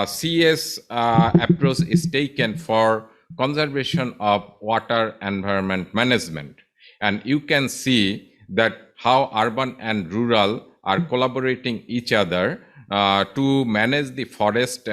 CS approach is taken for conservation of water environment management. And you can see that how urban and rural are collaborating each other to manage the forest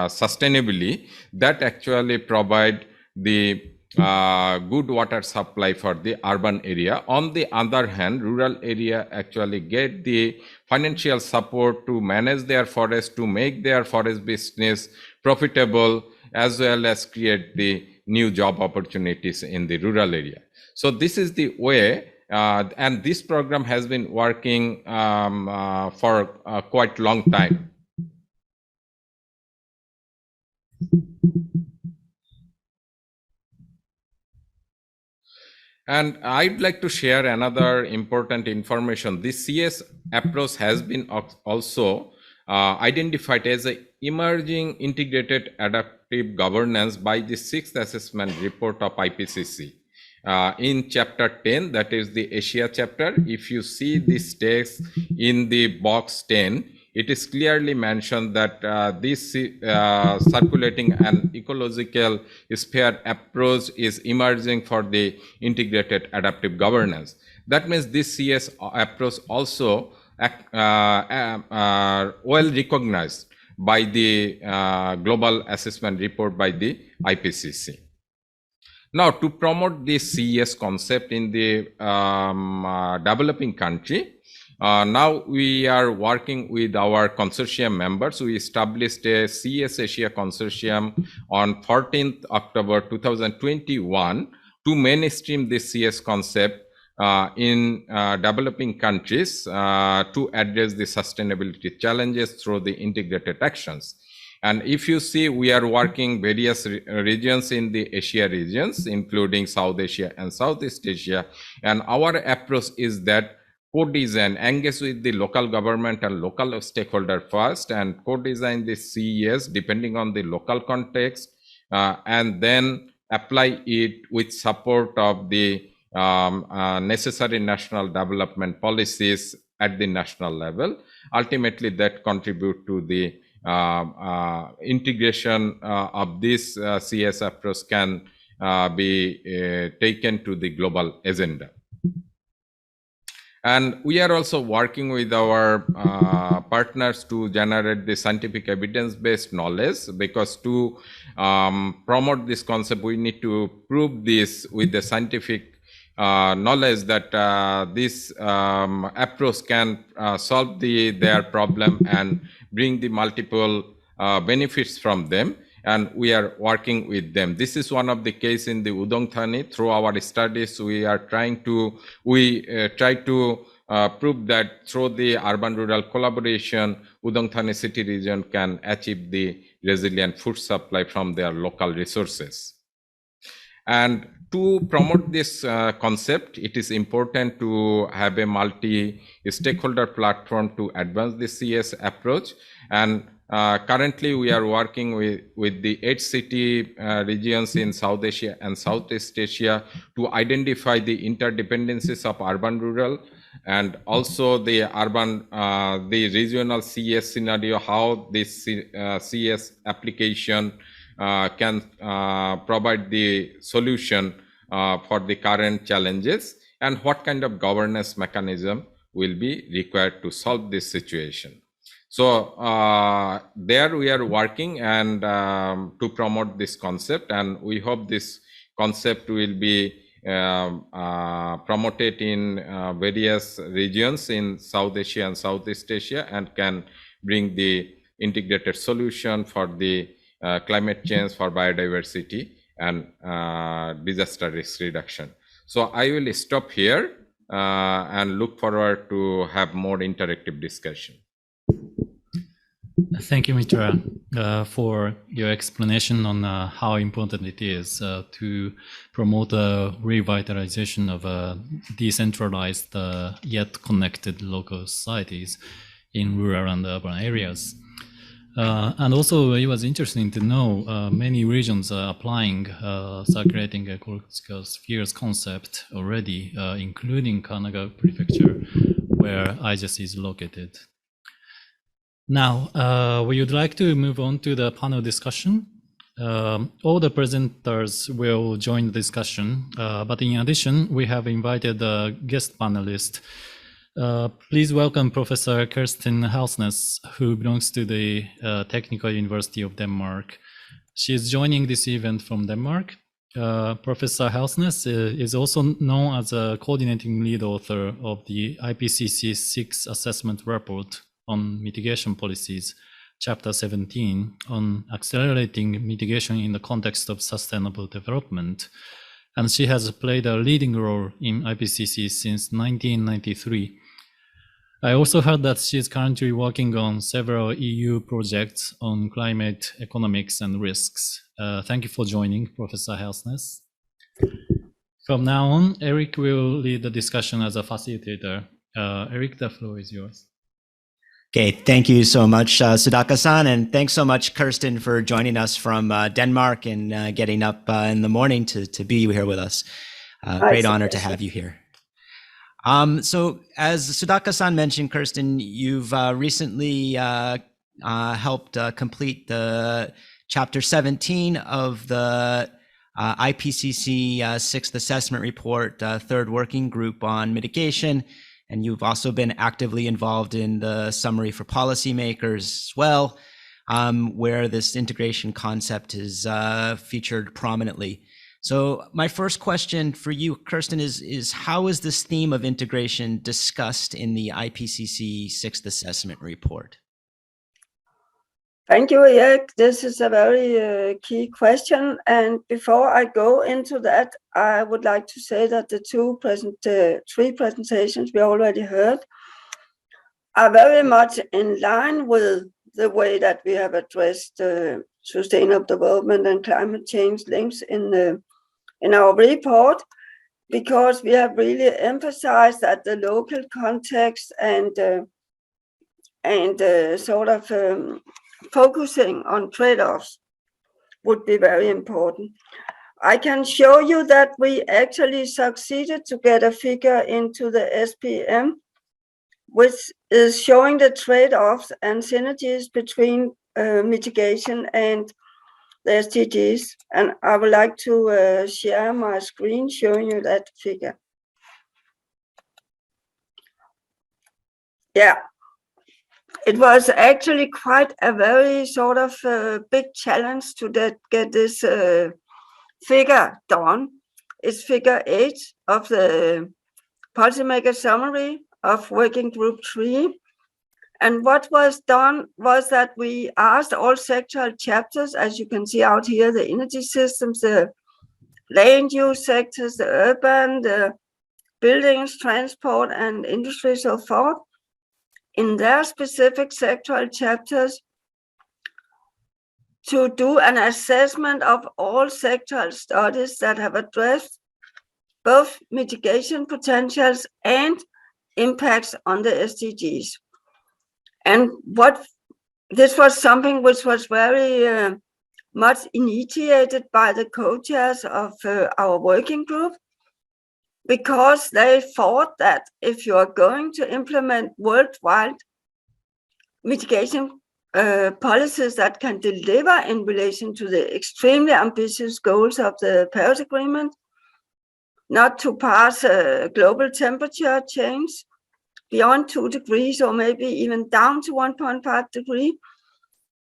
sustainably, that actually provide the good water supply for the urban area. On the other hand, rural area actually get the financial support to manage their forest, to make their forest business profitable, as well as create the new job opportunities in the rural area. So this is the way. And this program has been working for quite long time. And I'd like to share another important information. This CS approach has been also identified as an emerging integrated adaptive governance by the 6th assessment report of IPCC. In chapter 10, that is the Asia chapter, if you see this text in the box 10, it is clearly mentioned that this circulating and ecological sphere approach is emerging for the integrated adaptive governance. That means this CS approach also well recognized by the global assessment report by the IPCC. Now, to promote this CES concept in the developing country, now we are working with our consortium members. We established a CES Asia Consortium on 14th October 2021 to mainstream this CES concept in developing countries to address the sustainability challenges through the integrated actions. And if you see, we are working various regions in the Asia regions, including South Asia and Southeast Asia. And our approach is that co-design, engage with the local government and local stakeholder first, and co-design the CES depending on the local context, and then apply it with support of the necessary national development policies at the national level. Ultimately, that contribute to the integration of this CS approach can be taken to the global agenda. And we are also working with our partners to generate the scientific evidence-based knowledge, because to promote this concept, we need to prove this with the scientific knowledge that this approach can solve their problem and bring the multiple benefits from them, and we are working with them. This is one of the case in the Udong Thani. Through our studies, we are trying to try to proved that through the urban-rural collaboration, Udon Thani city region can achieve the resilient food supply from their local resources. And to promote this concept, it is important to have a multi-stakeholder platform to advance the CS approach. And currently, we are working with the 8 city regions in South Asia and Southeast Asia to identify the interdependencies of urban-rural and also the the regional CS scenario, how this CS application can provide the solution for the current challenges, and what kind of governance mechanism will be required to solve this situation. So there we are working and to promote this concept, and we hope this concept will be promoted in various regions in South Asia and Southeast Asia, and can bring the integrated solution for the climate change, for biodiversity, and disaster risk reduction. So I will stop here and look forward to have more interactive discussion. Thank you, Mitra, for your explanation on how important it is to promote a revitalization of decentralized yet connected local societies in rural and urban areas. And also, it was interesting to know many regions are applying circulating ecological spheres concept already, including Kanagawa Prefecture, where IGES is located. Now, we would like to move on to the panel discussion. All the presenters will join the discussion, but in addition, we have invited a guest panelist. Please welcome Professor Kirsten Halsness, who belongs to the Technical University of Denmark. She is joining this event from Denmark. Professor Halsness is also known as a coordinating lead author of the IPCC 6 assessment report on mitigation policies, Chapter 17, on accelerating mitigation in the context of sustainable development. And she has played a leading role in IPCC since 1993. I also heard that she is currently working on several EU projects on climate economics and risks. Thank you for joining, Professor Halsness. From now on, Eric will lead the discussion as a facilitator. Eric, the floor is yours. Okay, thank you so much, Sudaka-san, and thanks so much, Kirsten, for joining us from Denmark and getting up in the morning to be here with us. Great honor to have you here. So as Sudaka-san mentioned, Kirsten, you've recently helped complete the Chapter 17 of the IPCC 6th Assessment Report, third working group on mitigation. And you've also been actively involved in the summary for policymakers as well, where this integration concept is featured prominently. So my first question for you, Kirsten, is how is this theme of integration discussed in the IPCC 6th Assessment Report? Thank you, Eric. This is a very key question. And before I go into that, I would like to say that the three presentations we already heard are very much in line with the way that we have addressed sustainable development and climate change links in our report, because we have really emphasized that the local context and sort of focusing on trade-offs would be very important. I can show you that we actually succeeded to get a figure into the SPM, which is showing the trade-offs and synergies between mitigation and the SDGs. And I would like to share my screen showing you that figure. Yeah. It was actually quite a very sort of big challenge to get this figure done. It's figure 8 of the policymaker summary of working group 3. And what was done was that we asked all sectoral chapters, as you can see out here, the energy systems, the land use sectors, the urban, the buildings, transport, and industry, so forth, in their specific sectoral chapters, to do an assessment of all sectoral studies that have addressed both mitigation potentials and impacts on the SDGs. And this was something which was very much initiated by the co-chairs of our working group, because they thought that if you are going to implement worldwide mitigation policies that can deliver in relation to the extremely ambitious goals of the Paris Agreement, not to pass global temperature change beyond 2 degrees or maybe even down to 1.5 degrees,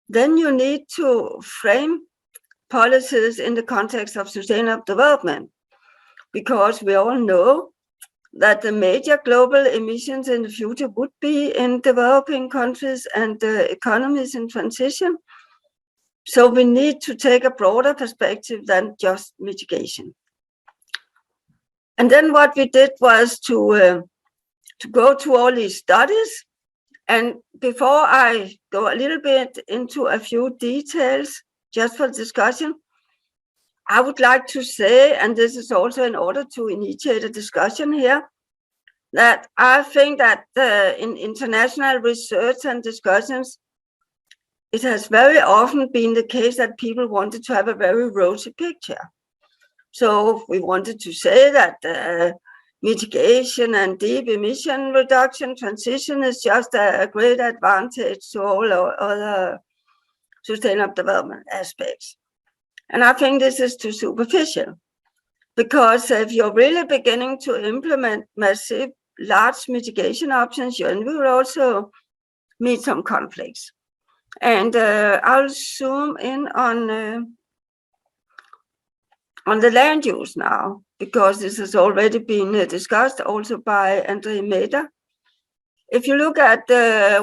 then you need to frame policies in the context of sustainable development, because we all know that the major global emissions in the future would be in developing countries and economies in transition. So we need to take a broader perspective than just mitigation. And then what we did was to go to all these studies. And before I go a little bit into a few details, just for discussion, I would like to say, and this is also in order to initiate a discussion here, that I think that in international research and discussions, it has very often been the case that people wanted to have a very rosy picture. So we wanted to say that mitigation and deep emission reduction transition is just a great advantage to all other sustainable development aspects. And I think this is too superficial, because if you're really beginning to implement massive, large mitigation options, you will also meet some conflicts. And I'll zoom in on the land use now, because this has already been discussed also by Andre Meda. If you look at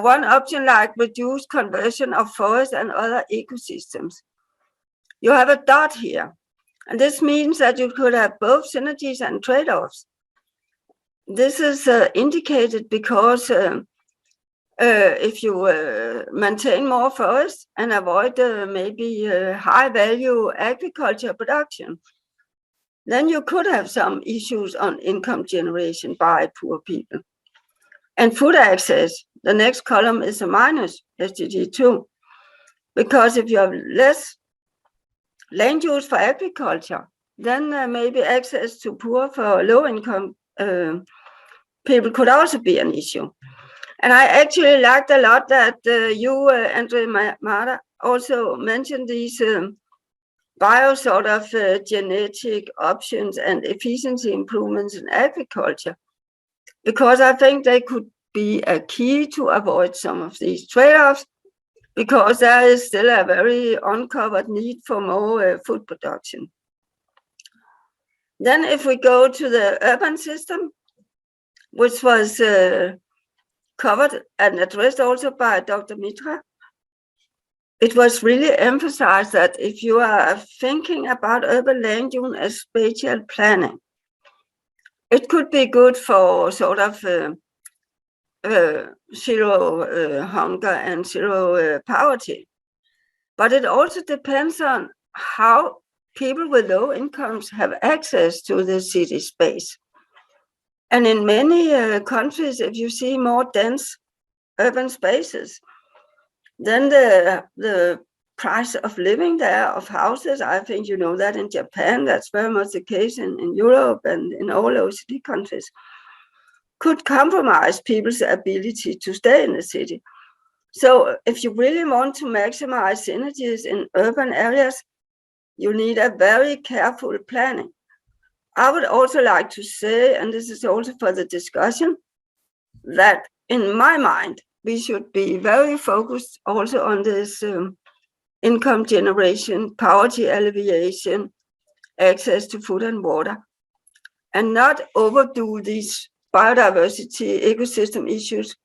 one option like reduced conversion of forests and other ecosystems, you have a dot here. And this means that you could have both synergies and trade-offs. This is indicated because if you maintain more forests and avoid maybe high-value agriculture production, then you could have some issues on income generation by poor people. And food access, the next column is a minus, SDG 2, because if you have less land use for agriculture, then maybe access to poor for low-income people could also be an issue. And I actually liked a lot that you, Andre Mada, also mentioned these genetic options and efficiency improvements in agriculture, because I think they could be a key to avoid some of these trade-offs, because there is still a very uncovered need for more food production. Then if we go to the urban system, which was covered and addressed also by Dr. Mitra, it was really emphasized that if you are thinking about urban land use as spatial planning, it could be good for sort of zero hunger and zero poverty. But it also depends on how people with low incomes have access to the city space. And in many countries, if you see more dense urban spaces, then the price of living there, of houses, I think you know that in Japan, that's very much the case in Europe and in all OECD countries, could compromise people's ability to stay in the city. So if you really want to maximize synergies in urban areas, you need a very careful planning. I would also like to say, and this is also for the discussion, that in my mind, we should be very focused also on this income generation, poverty alleviation, access to food and water, and not overdo these biodiversity ecosystem issues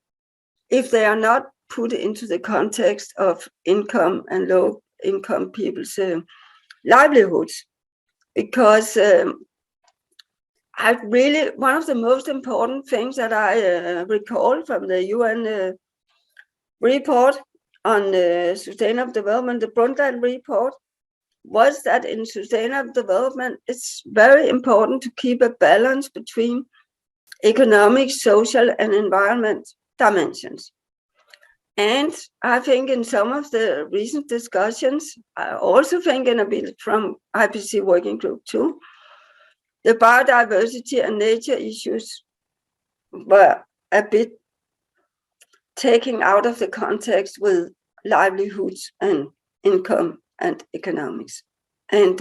if they are not put into the context of income and low income people's livelihoods. Because one of the most important things that I recall from the UN report on sustainable development, the Brundtland report, was that in sustainable development, it's very important to keep a balance between economic, social, and environment dimensions. And I think in some of the recent discussions, I also think in a bit from IPC Working Group 2, the biodiversity and nature issues were a bit taken out of the context with livelihoods and income and economics. And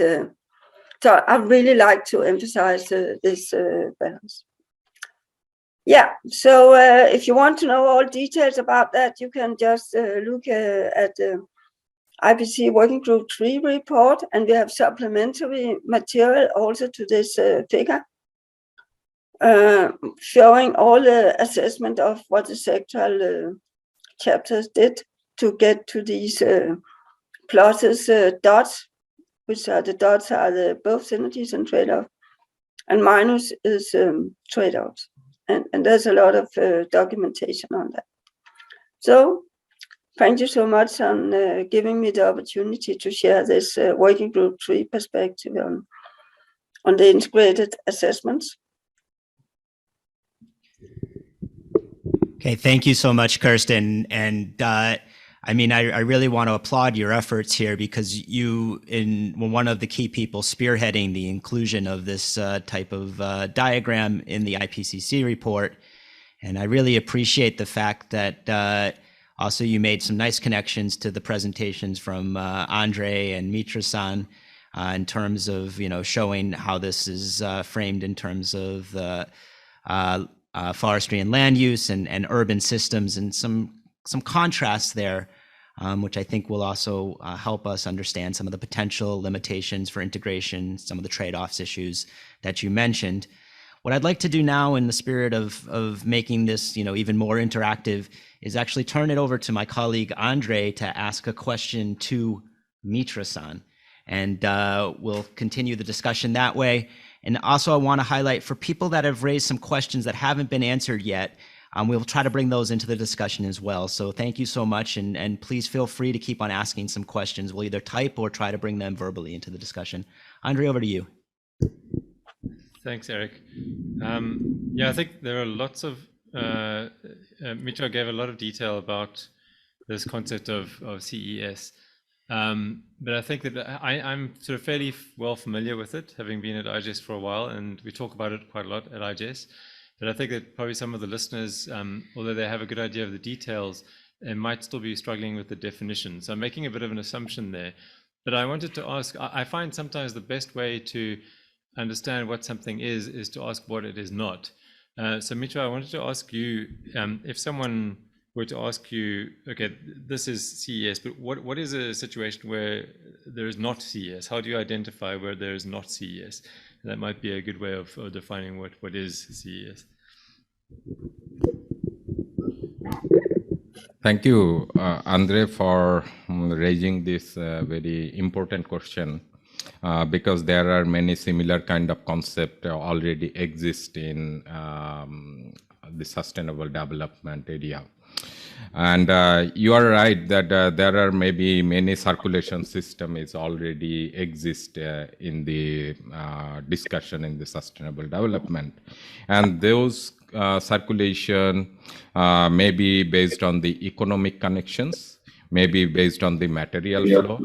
so I really like to emphasize this balance. Yeah, so if you want to know all details about that, you can just look at the IPC Working Group 3 report, and we have supplementary material also to this figure, showing all the assessment of what the sectoral chapters did to get to these pluses, dots, which are the dots are the both synergies and trade-off, and minus is trade-offs. And there's a lot of documentation on that. So thank you so much on giving me the opportunity to share this Working Group 3 perspective on the integrated assessments. Okay, thank you so much, Kirsten. And I mean, I really want to applaud your efforts here, because you were one of the key people spearheading the inclusion of this type of diagram in the IPCC report. And I really appreciate the fact that also you made some nice connections to the presentations from Andre and Mitra-san in terms of, showing how this is framed in terms of forestry and land use and urban systems, and some contrasts there, which I think will also help us understand some of the potential limitations for integration, some of the trade-offs issues that you mentioned. What I'd like to do now, in the spirit of making this even more interactive, is actually turn it over to my colleague Andre to ask a question to Mitra-san, and we'll continue the discussion that way. And also, I want to highlight for people that have raised some questions that haven't been answered yet, we'll try to bring those into the discussion as well. So thank you so much, and please feel free to keep on asking some questions. We'll either type or try to bring them verbally into the discussion. Andre, over to you. Thanks, Eric. Yeah, I think there are lots of, Mitra gave a lot of detail about this concept of CES. But I think that I'm sort of fairly well familiar with it, having been at IGES for a while, and we talk about it quite a lot at IGES. But I think that probably some of the listeners, although they have a good idea of the details, they might still be struggling with the definition. So I'm making a bit of an assumption there. But I wanted to ask, I find sometimes the best way to understand what something is to ask what it is not. So Mitra, I wanted to ask you, if someone were to ask you, okay, this is CES, but what is a situation where there is not CES? How do you identify where there is not CES? And that might be a good way of defining what is CES. Thank you, Andre, for raising this very important question, because there are many similar kind of concepts already exist in the sustainable development area. And you are right that there are maybe many circulation system is already exist in the discussion in the sustainable development, and those circulation may be based on the economic connections, maybe based on the material flow.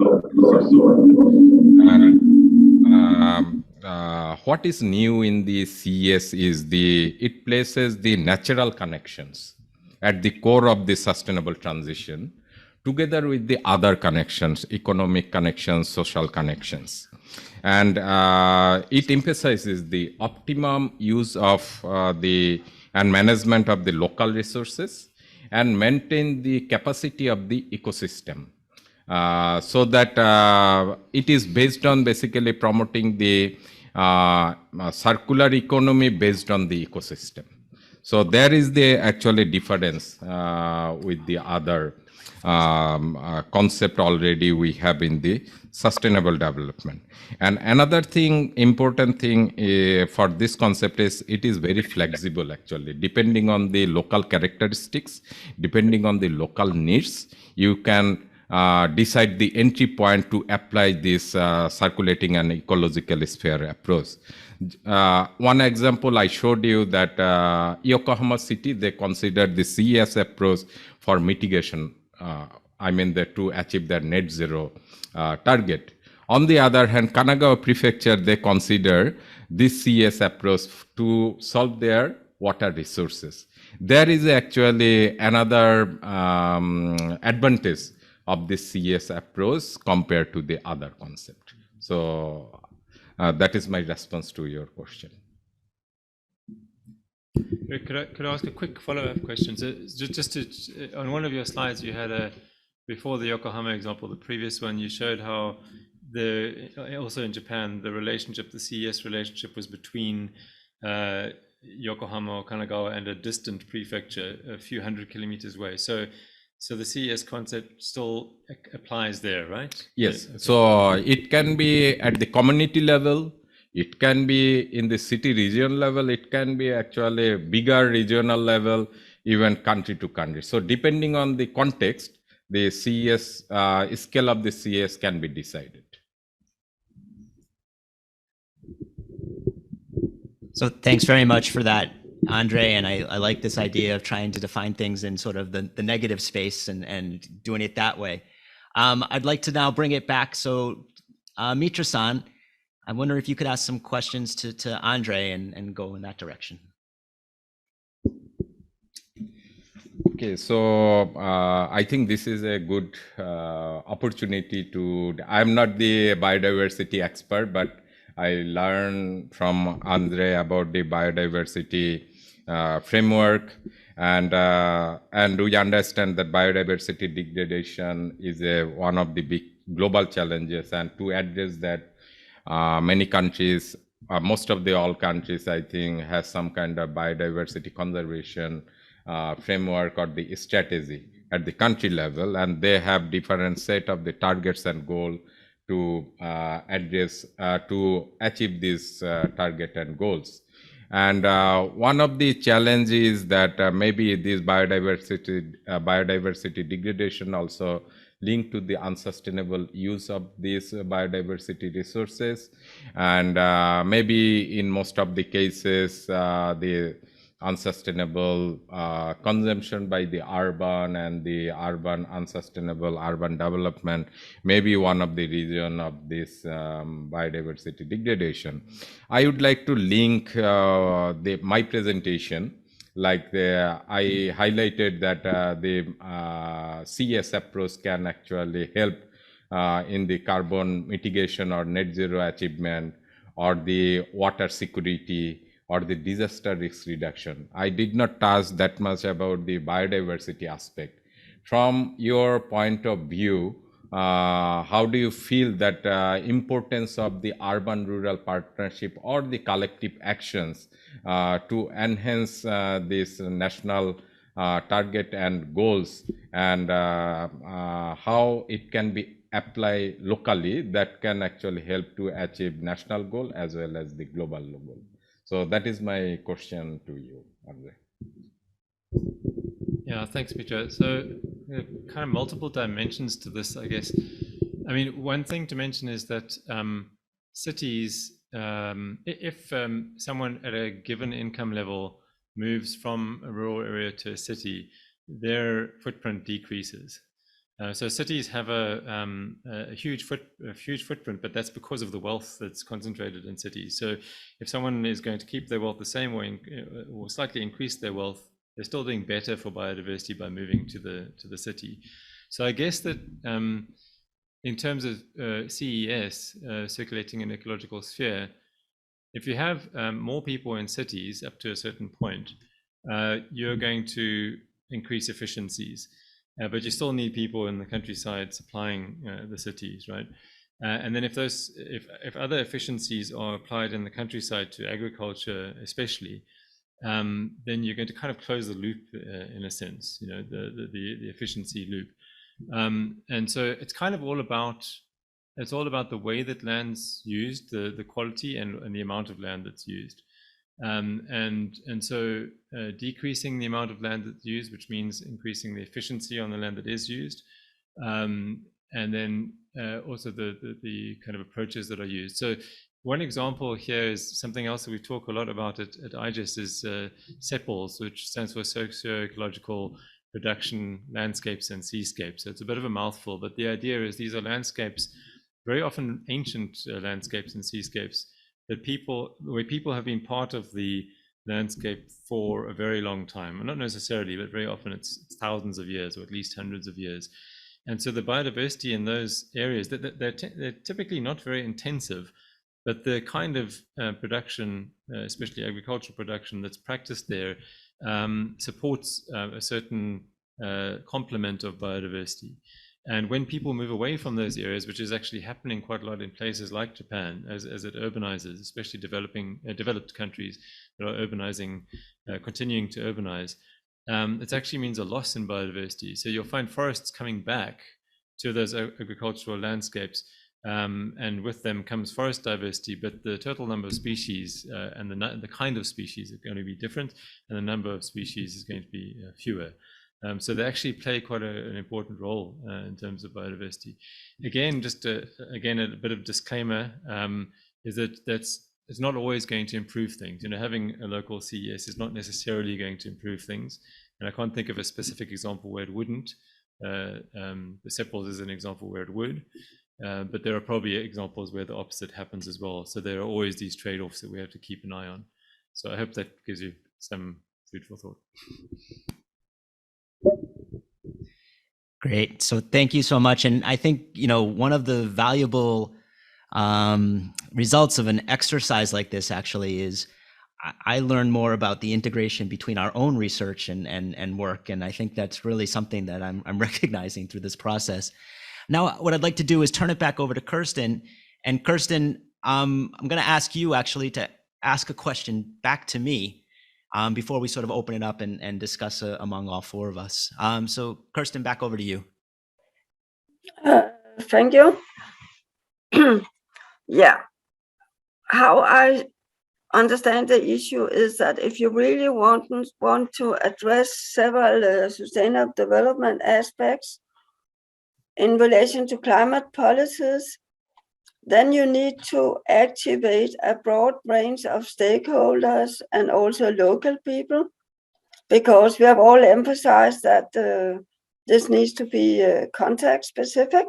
And what is new in the CES is it places the natural connections at the core of the sustainable transition, together with the other connections, economic connections, social connections. And it emphasizes the optimum use of and management of the local resources, and maintain the capacity of the ecosystem. So that it is based on basically promoting the circular economy based on the ecosystem. So there is the actually difference with the other. concept already we have in the sustainable development. And another thing, important thing for this concept is it is very flexible actually. Depending on the local characteristics, depending on the local needs, you can decide the entry point to apply this circulating and ecological sphere approach. One example I showed you that Yokohama City, they considered the CES approach for mitigation. To achieve their net zero target. On the other hand, Kanagawa Prefecture, they consider this CES approach to solve their water resources. There is actually another advantage of this CES approach compared to the other concept. So that is my response to your question. Could I ask a quick follow-up question? So just on one of your slides, you had before the Yokohama example, the previous one, you showed how also in Japan, the CES relationship was between Yokohama or Kanagawa and a distant prefecture, a few hundred kilometers away. So the CES concept still applies there, right? Yes. Okay. So it can be at the community level. It can be in the city region level, it can be actually bigger regional level, even country to country. So depending on the context, the CES, scale of the CES can be decided. So thanks very much for that, Andre. And I like this idea of trying to define things in sort of the negative space and doing it that way. I'd like to now bring it back. So Mitra-san, I wonder if you could ask some questions to Andre and go in that direction. Okay, so I think this is a good opportunity to, I'm not the biodiversity expert, but I learned from Andre about the biodiversity framework, and we understand that biodiversity degradation is one of the big global challenges, and to address that, many countries, most of the all countries, I think, has some kind of biodiversity conservation framework or the strategy at the country level, and they have different set of the targets and goal to address, to achieve these target and goals. And one of the challenges that maybe this biodiversity degradation also linked to the unsustainable use of these biodiversity resources, and maybe in most of the cases the unsustainable consumption by the urban and the urban unsustainable urban development may be one of the reason of this biodiversity degradation. I would like to link my presentation, like I highlighted that the CES approach can actually help in the carbon mitigation or net zero achievement, or the water security, or the disaster risk reduction. I did not touch that much about the biodiversity aspect. From your point of view, how do you feel that importance of the urban-rural partnership or the collective actions to enhance this national target and goals, and how it can be applied locally that can actually help to achieve national goal as well as the global goal? So that is my question to you, Andre. Yeah, thanks, Mitra. So kind of multiple dimensions to this, I guess. I mean, one thing to mention is that cities, if someone at a given income level moves from a rural area to a city, their footprint decreases. So cities have a huge footprint, but that's because of the wealth that's concentrated in cities. So if someone is going to keep their wealth the same way or slightly increase their wealth, they're still doing better for biodiversity by moving to the city. So I guess that in terms of CES, Circulating and Ecological Sphere, if you have more people in cities up to a certain point, you're going to increase efficiencies. But you still need people in the countryside supplying the cities, right? And then if other efficiencies are applied in the countryside to agriculture, especially, then you're going to kind of close the loop in a sense, the efficiency loop. And so it's kind of all about the way that land's used, the quality and the amount of land that's used. And so decreasing the amount of land that's used, which means increasing the efficiency on the land that is used, and then also the kind of approaches that are used. So one example here is something else that we talk a lot about at IGES is SEPALS, which stands for Socio-Ecological Production Landscapes and Seascapes. So it's a bit of a mouthful, but the idea is these are landscapes, very often ancient landscapes and seascapes, where people have been part of the landscape for a very long time. Not necessarily, but very often it's thousands of years, or at least hundreds of years. And so the biodiversity in those areas, they're typically not very intensive, but the kind of production, especially agricultural production that's practiced there, supports a certain complement of biodiversity. And when people move away from those areas, which is actually happening quite a lot in places like Japan, as it urbanizes, especially developed countries that are urbanizing, continuing to urbanize, it actually means a loss in biodiversity. So you'll find forests coming back to those agricultural landscapes, and with them comes forest diversity, but the total number of species and the kind of species are going to be different, and the number of species is going to be fewer. So they actually play quite an important role in terms of biodiversity. Again, just a bit of disclaimer is that it's not always going to improve things. Having a local CES is not necessarily going to improve things, and I can't think of a specific example where it wouldn't. The SEPALS is an example where it would, but there are probably examples where the opposite happens as well. So there are always these trade-offs that we have to keep an eye on. So I hope that gives you some food for thought. Great. So thank you so much. And I think, one of the valuable results of an exercise like this actually is I learn more about the integration between our own research and work. And I think that's really something that I'm recognizing through this process. Now, what I'd like to do is turn it back over to Kirsten. And Kirsten, I'm going to ask you actually to ask a question back to me before we sort of open it up and discuss among all four of us. So Kirsten, back over to you. Thank you. Yeah. How I understand the issue is that if you really want to address several sustainable development aspects in relation to climate policies, then you need to activate a broad range of stakeholders and also local people, because we have all emphasized that this needs to be context specific.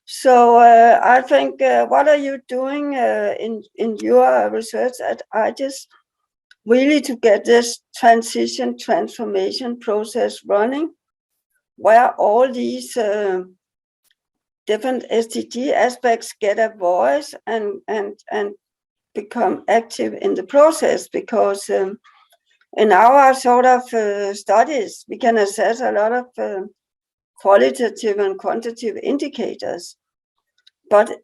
So I think what are you doing in your research at IGES really to get this transformation process running, where all these different SDG aspects get a voice and become active in the process? Because in our sort of studies, we can assess a lot of qualitative and quantitative indicators, but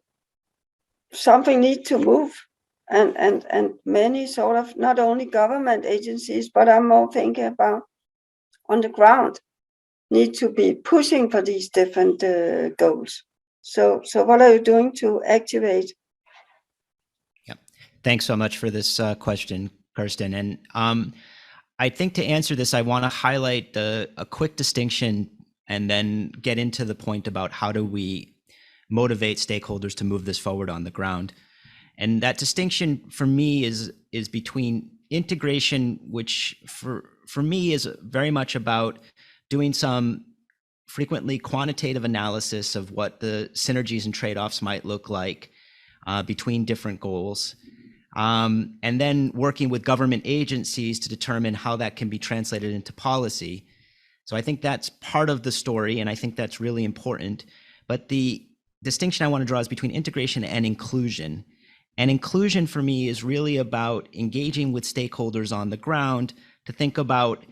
something needs to move, and many sort of not only government agencies, but I'm more thinking about on the ground, need to be pushing for these different goals. So what are you doing to activate? Yep. Thanks so much for this question, Kirsten. And I think to answer this, I want to highlight a quick distinction and then get into the point about how do we motivate stakeholders to move this forward on the ground. And that distinction for me is between integration, which for me is very much about doing some frequently quantitative analysis of what the synergies and trade-offs might look like between different goals, and then working with government agencies to determine how that can be translated into policy. So I think that's part of the story, and I think that's really important. But the distinction I want to draw is between integration and inclusion. And inclusion for me is really about engaging with stakeholders on the ground to think about,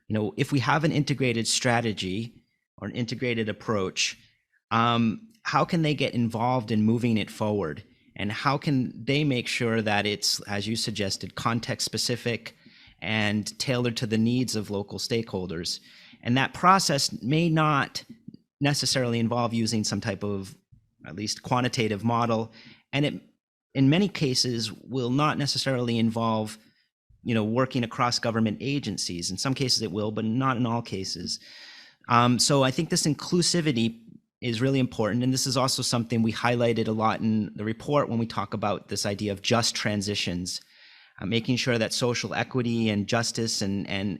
if we have an integrated strategy or an integrated approach, how can they get involved in moving it forward? And how can they make sure that it's, as you suggested, context specific and tailored to the needs of local stakeholders? And that process may not necessarily involve using some type of at least quantitative model, and it in many cases will not necessarily involve working across government agencies. In some cases it will, but not in all cases. So I think this inclusivity is really important, and this is also something we highlighted a lot in the report when we talk about this idea of just transitions, making sure that social equity and justice and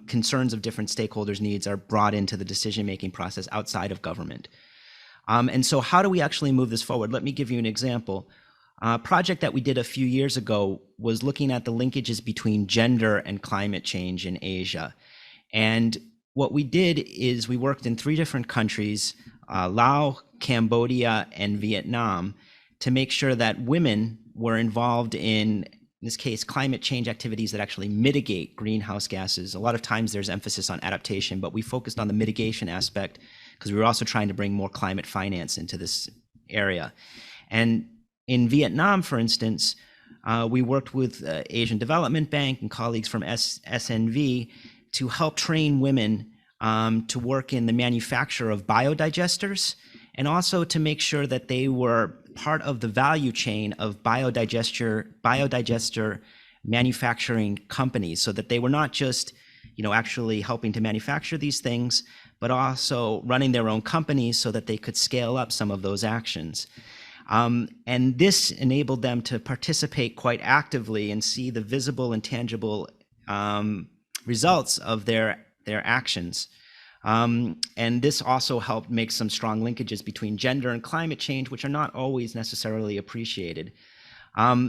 concerns of different stakeholders' needs are brought into the decision-making process outside of government. And so how do we actually move this forward? Let me give you an example. A project that we did a few years ago was looking at the linkages between gender and climate change in Asia. And what we did is we worked in 3 different countries, Laos, Cambodia, and Vietnam, to make sure that women were involved in this case, climate change activities that actually mitigate greenhouse gases. A lot of times there's emphasis on adaptation, but we focused on the mitigation aspect because we were also trying to bring more climate finance into this area. And in Vietnam, for instance, we worked with Asian Development Bank and colleagues from SNV to help train women to work in the manufacture of biodigesters, and also to make sure that they were part of the value chain of biodigester manufacturing companies, so that they were not just actually helping to manufacture these things, but also running their own companies so that they could scale up some of those actions. And this enabled them to participate quite actively and see the visible and tangible results of their actions. And this also helped make some strong linkages between gender and climate change, which are not always necessarily appreciated.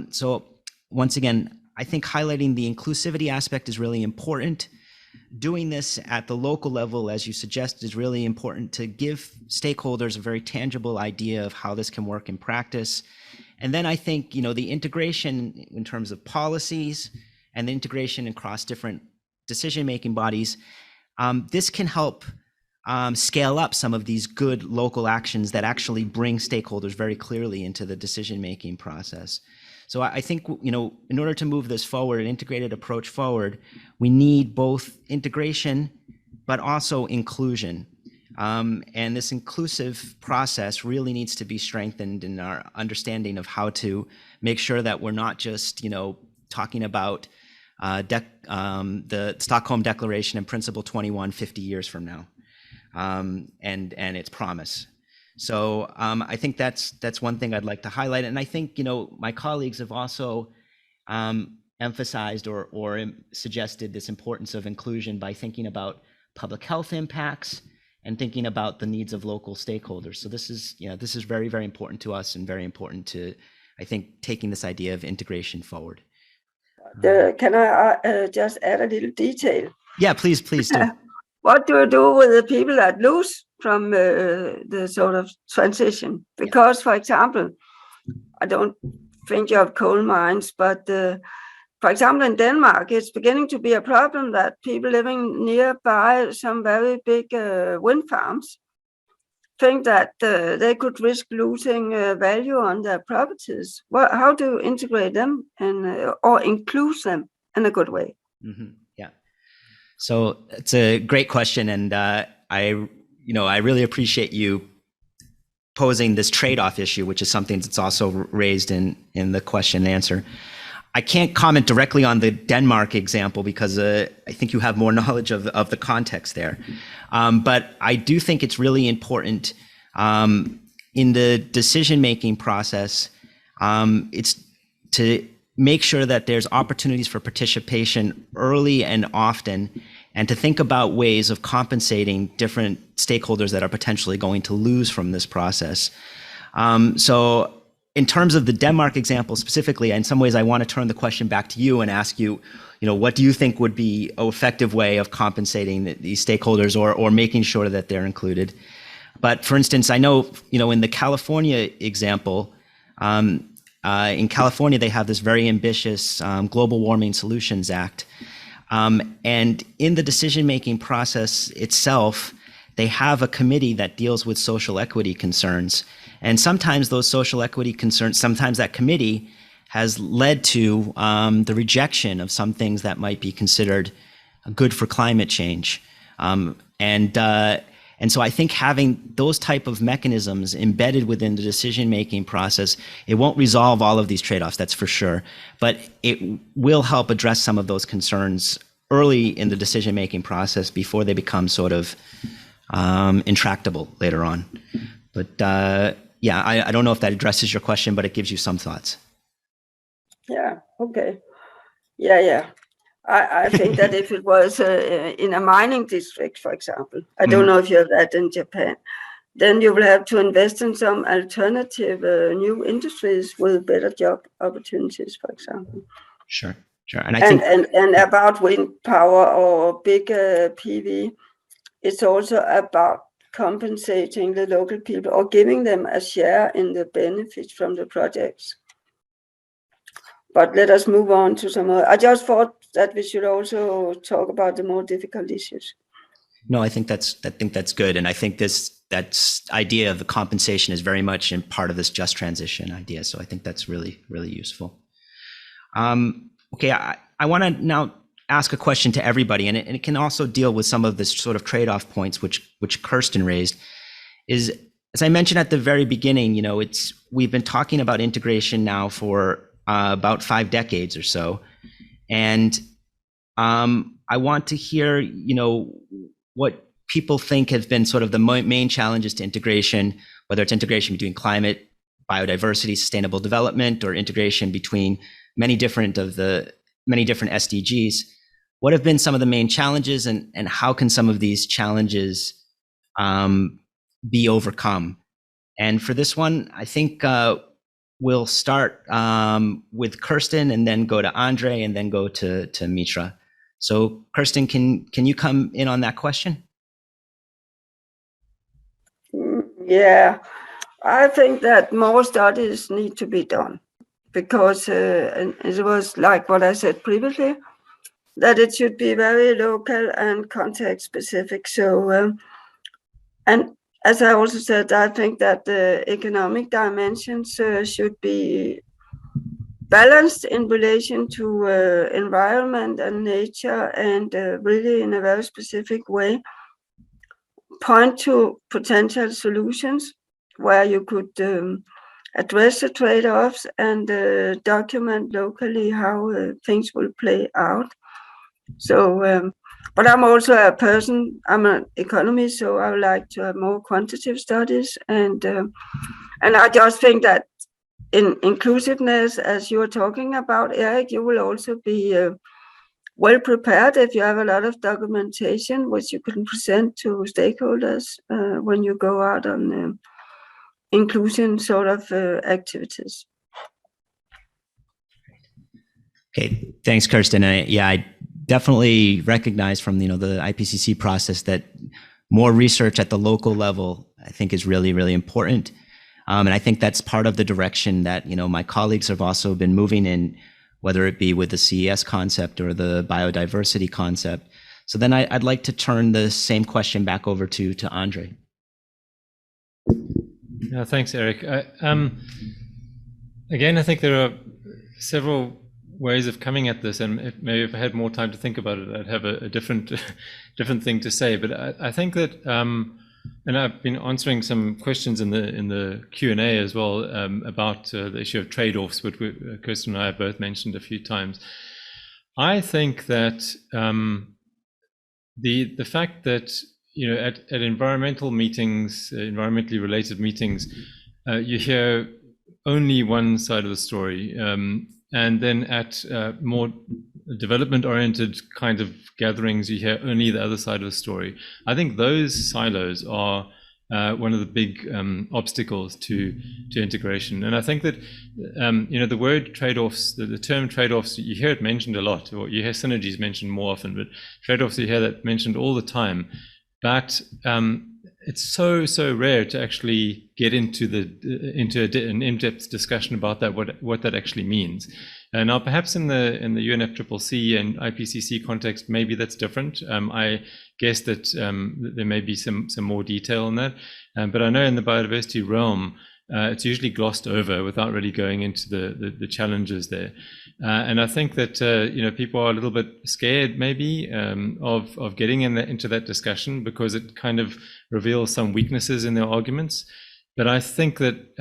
So once again, I think highlighting the inclusivity aspect is really important. Doing this at the local level, as you suggest, is really important to give stakeholders a very tangible idea of how this can work in practice. And then I think, the integration in terms of policies and the integration across different decision-making bodies, this can help scale up some of these good local actions that actually bring stakeholders very clearly into the decision-making process. So I think, in order to move this forward, an integrated approach forward, we need both integration, but also inclusion. And this inclusive process really needs to be strengthened in our understanding of how to make sure that we're not just, talking about the Stockholm Declaration and Principle 21 50 years from now, and its promise. So I think that's one thing I'd like to highlight. And I think, my colleagues have also emphasized or suggested this importance of inclusion by thinking about public health impacts and thinking about the needs of local stakeholders. So this is very, very important to us, and very important to, I think, taking this idea of integration forward. Can I just add a little detail? Yeah, please do. What do you do with the people that lose from the sort of transition? Because, for example, I don't think of coal mines, but for example, in Denmark, it's beginning to be a problem that people living nearby some very big wind farms think that they could risk losing value on their properties. How do you integrate them or include them in a good way? Mm-hmm. Yeah. So it's a great question, and I really appreciate you posing this trade-off issue, which is something that's also raised in the question and answer. I can't comment directly on the Denmark example because I think you have more knowledge of the context there. But I do think it's really important in the decision-making process, it's to make sure that there's opportunities for participation early and often, and to think about ways of compensating different stakeholders that are potentially going to lose from this process. So in terms of the Denmark example specifically, in some ways I want to turn the question back to you and ask you, what do you think would be an effective way of compensating these stakeholders or making sure that they're included? But for instance, I know, in the California example, in California, they have this very ambitious Global Warming Solutions Act. And in the decision-making process itself, they have a committee that deals with social equity concerns. And sometimes those social equity concerns, sometimes that committee has led to the rejection of some things that might be considered good for climate change. And so I think having those type of mechanisms embedded within the decision-making process, it won't resolve all of these trade-offs, that's for sure, but it will help address some of those concerns early in the decision-making process before they become sort of intractable later on. But yeah, I don't know if that addresses your question, but it gives you some thoughts. Yeah, okay. Yeah. I think that if it was in a mining district, for example, I don't know if you have that in Japan, then you will have to invest in some alternative new industries with better job opportunities, for example. Sure. And I think and about wind power or big PV, it's also about compensating the local people or giving them a share in the benefits from the projects. But let us move on to some other. I just thought that we should also talk about the more difficult issues. No, I think that's good, and I think that idea of the compensation is very much in part of this just transition idea. So I think that's really useful. Okay, I want to now ask a question to everybody, and it can also deal with some of this sort of trade-off points which Kirsten raised. Is, as I mentioned at the very beginning, we've been talking about integration now for about 5 decades or so, and I want to hear, what people think have been sort of the main challenges to integration, whether it's integration between climate, biodiversity, sustainable development, or integration between many different SDGs. What have been some of the main challenges, and how can some of these challenges be overcome? And for this one, I think we'll start with Kirsten, and then go to Andre, and then go to Mitra. So Kirsten, can you come in on that question? Yeah, I think that more studies need to be done, because and it was like what I said previously, that it should be very local and context specific. So, and as I also said, I think that the economic dimensions should be balanced in relation to environment and nature, and really in a very specific way point to potential solutions where you could address the trade-offs and document locally how things will play out. So, but I'm also a person, I'm an economist, so I would like to have more quantitative studies, and I just think that in inclusiveness, as you were talking about, Eric, you will also be well prepared if you have a lot of documentation which you can present to stakeholders when you go out on inclusion sort of activities. Okay, thanks, Kirsten. I definitely recognize from the IPCC process that more research at the local level, I think, is really important. And I think that's part of the direction that my colleagues have also been moving in, whether it be with the CES concept or the biodiversity concept. So then I'd like to turn the same question back over to Andre. Yeah, thanks, Eric. Again, I think there are several ways of coming at this, and maybe if I had more time to think about it, I'd have a different thing to say. But I think that, and I've been answering some questions in the Q&A as well about the issue of trade-offs, which Kirsten and I have both mentioned a few times. I think that the fact that at environmental meetings, environmentally related meetings, you hear only one side of the story, and then at more development-oriented kind of gatherings, you hear only the other side of the story. I think those silos are one of the big obstacles to integration. And I think that the word trade-offs, the term trade-offs, you hear it mentioned a lot, or you hear synergies mentioned more often, but trade-offs, you hear that mentioned all the time. But it's so rare to actually get into an in-depth discussion about that, what that actually means. And now, perhaps in the UNFCCC and IPCC context, maybe that's different. I guess that there may be some more detail on that. But I know in the biodiversity realm, it's usually glossed over without really going into the challenges there. And I think that people are a little bit scared maybe of getting into that discussion because it kind of reveals some weaknesses in their arguments. But I think that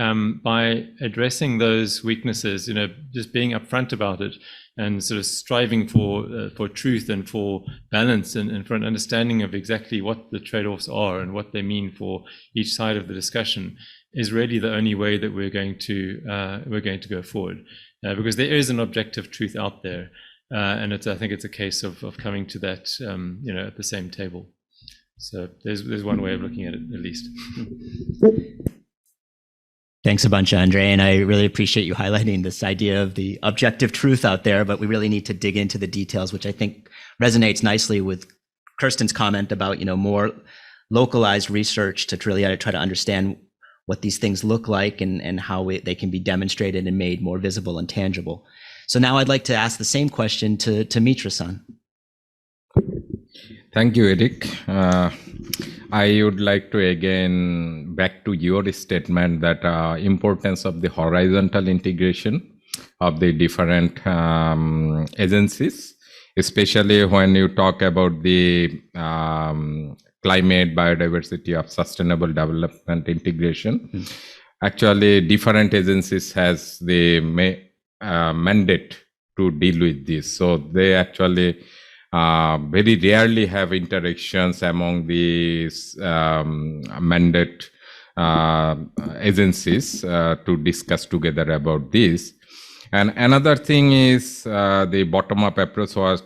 by addressing those weaknesses, just being upfront about it and sort of striving for truth and for balance and for an understanding of exactly what the trade-offs are and what they mean for each side of the discussion is really the only way that we're going to go forward, because there is an objective truth out there, and I think it's a case of coming to that at the same table. So there's one way of looking at it, at least. Thanks a bunch, Andre, and I really appreciate you highlighting this idea of the objective truth out there, but we really need to dig into the details, which I think resonates nicely with Kirsten's comment about, more localized research to really try to understand what these things look like and how they can be demonstrated and made more visible and tangible. So now I'd like to ask the same question to Mitra-san. Thank you, Eric. I would like to again back to your statement that importance of the horizontal integration of the different agencies, especially when you talk about the climate, biodiversity of sustainable development integration. Actually, different agencies has the mandate to deal with this. So they actually very rarely have interactions among these mandate agencies to discuss together about this. And another thing is the bottom-up approach, was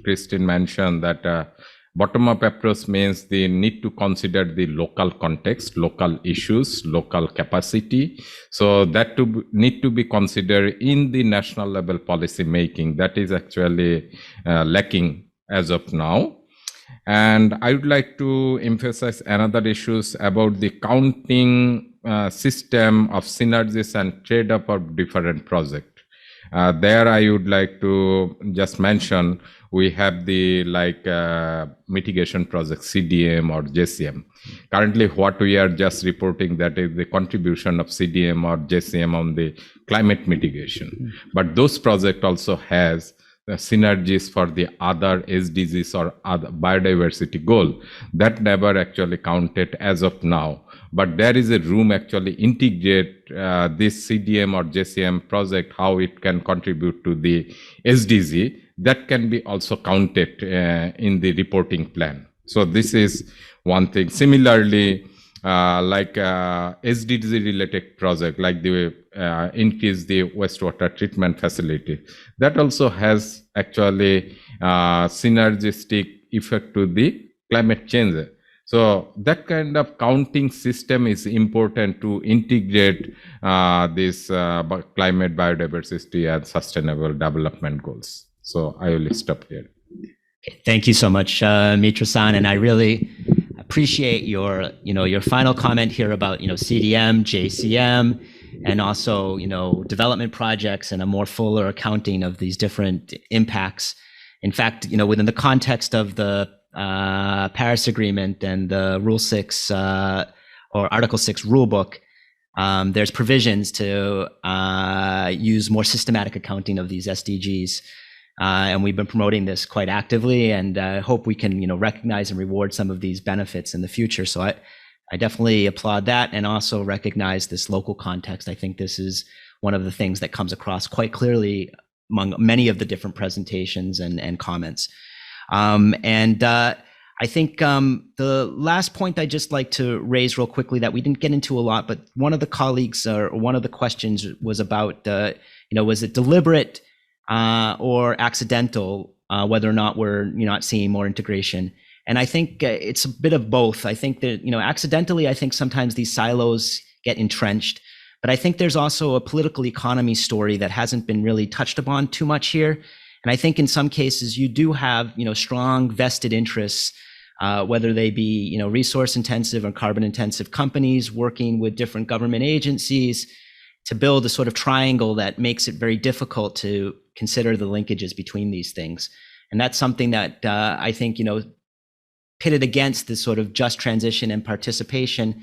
Christine mentioned that bottom-up approach means the need to consider the local context, local issues, local capacity. So that need to be considered in the national level policy making. That is actually lacking as of now. And I would like to emphasize another issues about the counting system of synergies and trade-off of different projects. There I would like to just mention, we have the mitigation project, CDM or JCM. Currently what we are just reporting, that is the contribution of CDM or JCM on the climate mitigation. But those projects also has the synergies for the other SDGs or other biodiversity goal that never actually counted as of now. But there is a room actually integrate this CDM or JCM project, how it can contribute to the SDG, that can be also counted in the reporting plan. So this is one thing. Similarly, SDG related project, like the increase the wastewater treatment facility, that also has actually synergistic effect to the climate change. So that kind of counting system is important to integrate this climate, biodiversity and sustainable development goals. So I will stop here. Okay, thank you so much, Mitra-san, and I really appreciate your final comment here about CDM, JCM, and also development projects and a more fuller accounting of these different impacts. In fact, within the context of the Paris Agreement and the Rule 6 or Article 6 rulebook, there's provisions to use more systematic accounting of these SDGs. And we've been promoting this quite actively, and I hope we can, recognize and reward some of these benefits in the future. So I definitely applaud that, and also recognize this local context. I think this is one of the things that comes across quite clearly among many of the different presentations and comments. I think the last point I'd just like to raise real quickly that we didn't get into a lot, but one of the colleagues or one of the questions was about, was it deliberate or accidental, whether or not we're not seeing more integration. And I think it's a bit of both. I think that, accidentally, I think sometimes these silos get entrenched, but I think there's also a political economy story that hasn't been really touched upon too much here. And I think in some cases you do have, strong vested interests, whether they be, resource intensive or carbon intensive companies working with different government agencies to build a sort of triangle that makes it very difficult to consider the linkages between these things. And that's something that I think, pitted against this sort of just transition and participation,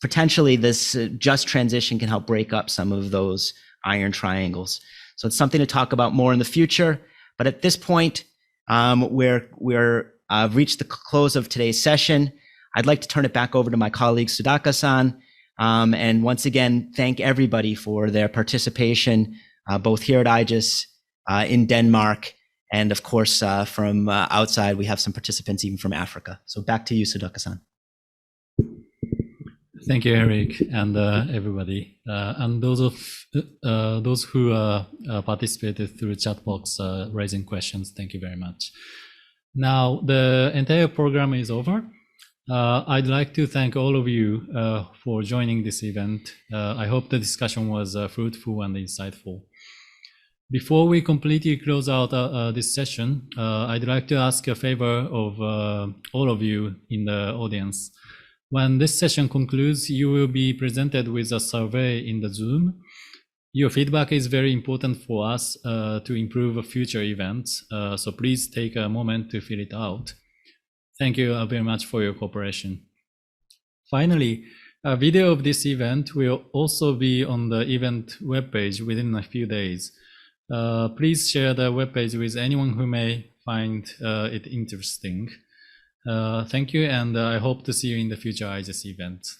potentially this just transition can help break up some of those iron triangles. So it's something to talk about more in the future. But at this point, we're reached the close of today's session. I'd like to turn it back over to my colleague Sudhakar-san, and once again thank everybody for their participation, both here at IGES, in Denmark, and of course from outside. We have some participants even from Africa. So back to you, Sudhakar-san. Thank you, Eric, and everybody, and those who participated through chat box raising questions. Thank you very much. Now the entire program is over. I'd like to thank all of you for joining this event. I hope the discussion was fruitful and insightful. Before we completely close out this session, I'd like to ask a favor of all of you in the audience. When this session concludes, you will be presented with a survey in the Zoom. Your feedback is very important for us to improve future events, so please take a moment to fill it out. Thank you very much for your cooperation. Finally, a video of this event will also be on the event webpage within a few days. Please share the webpage with anyone who may find it interesting. Thank you, and I hope to see you in the future IGES events.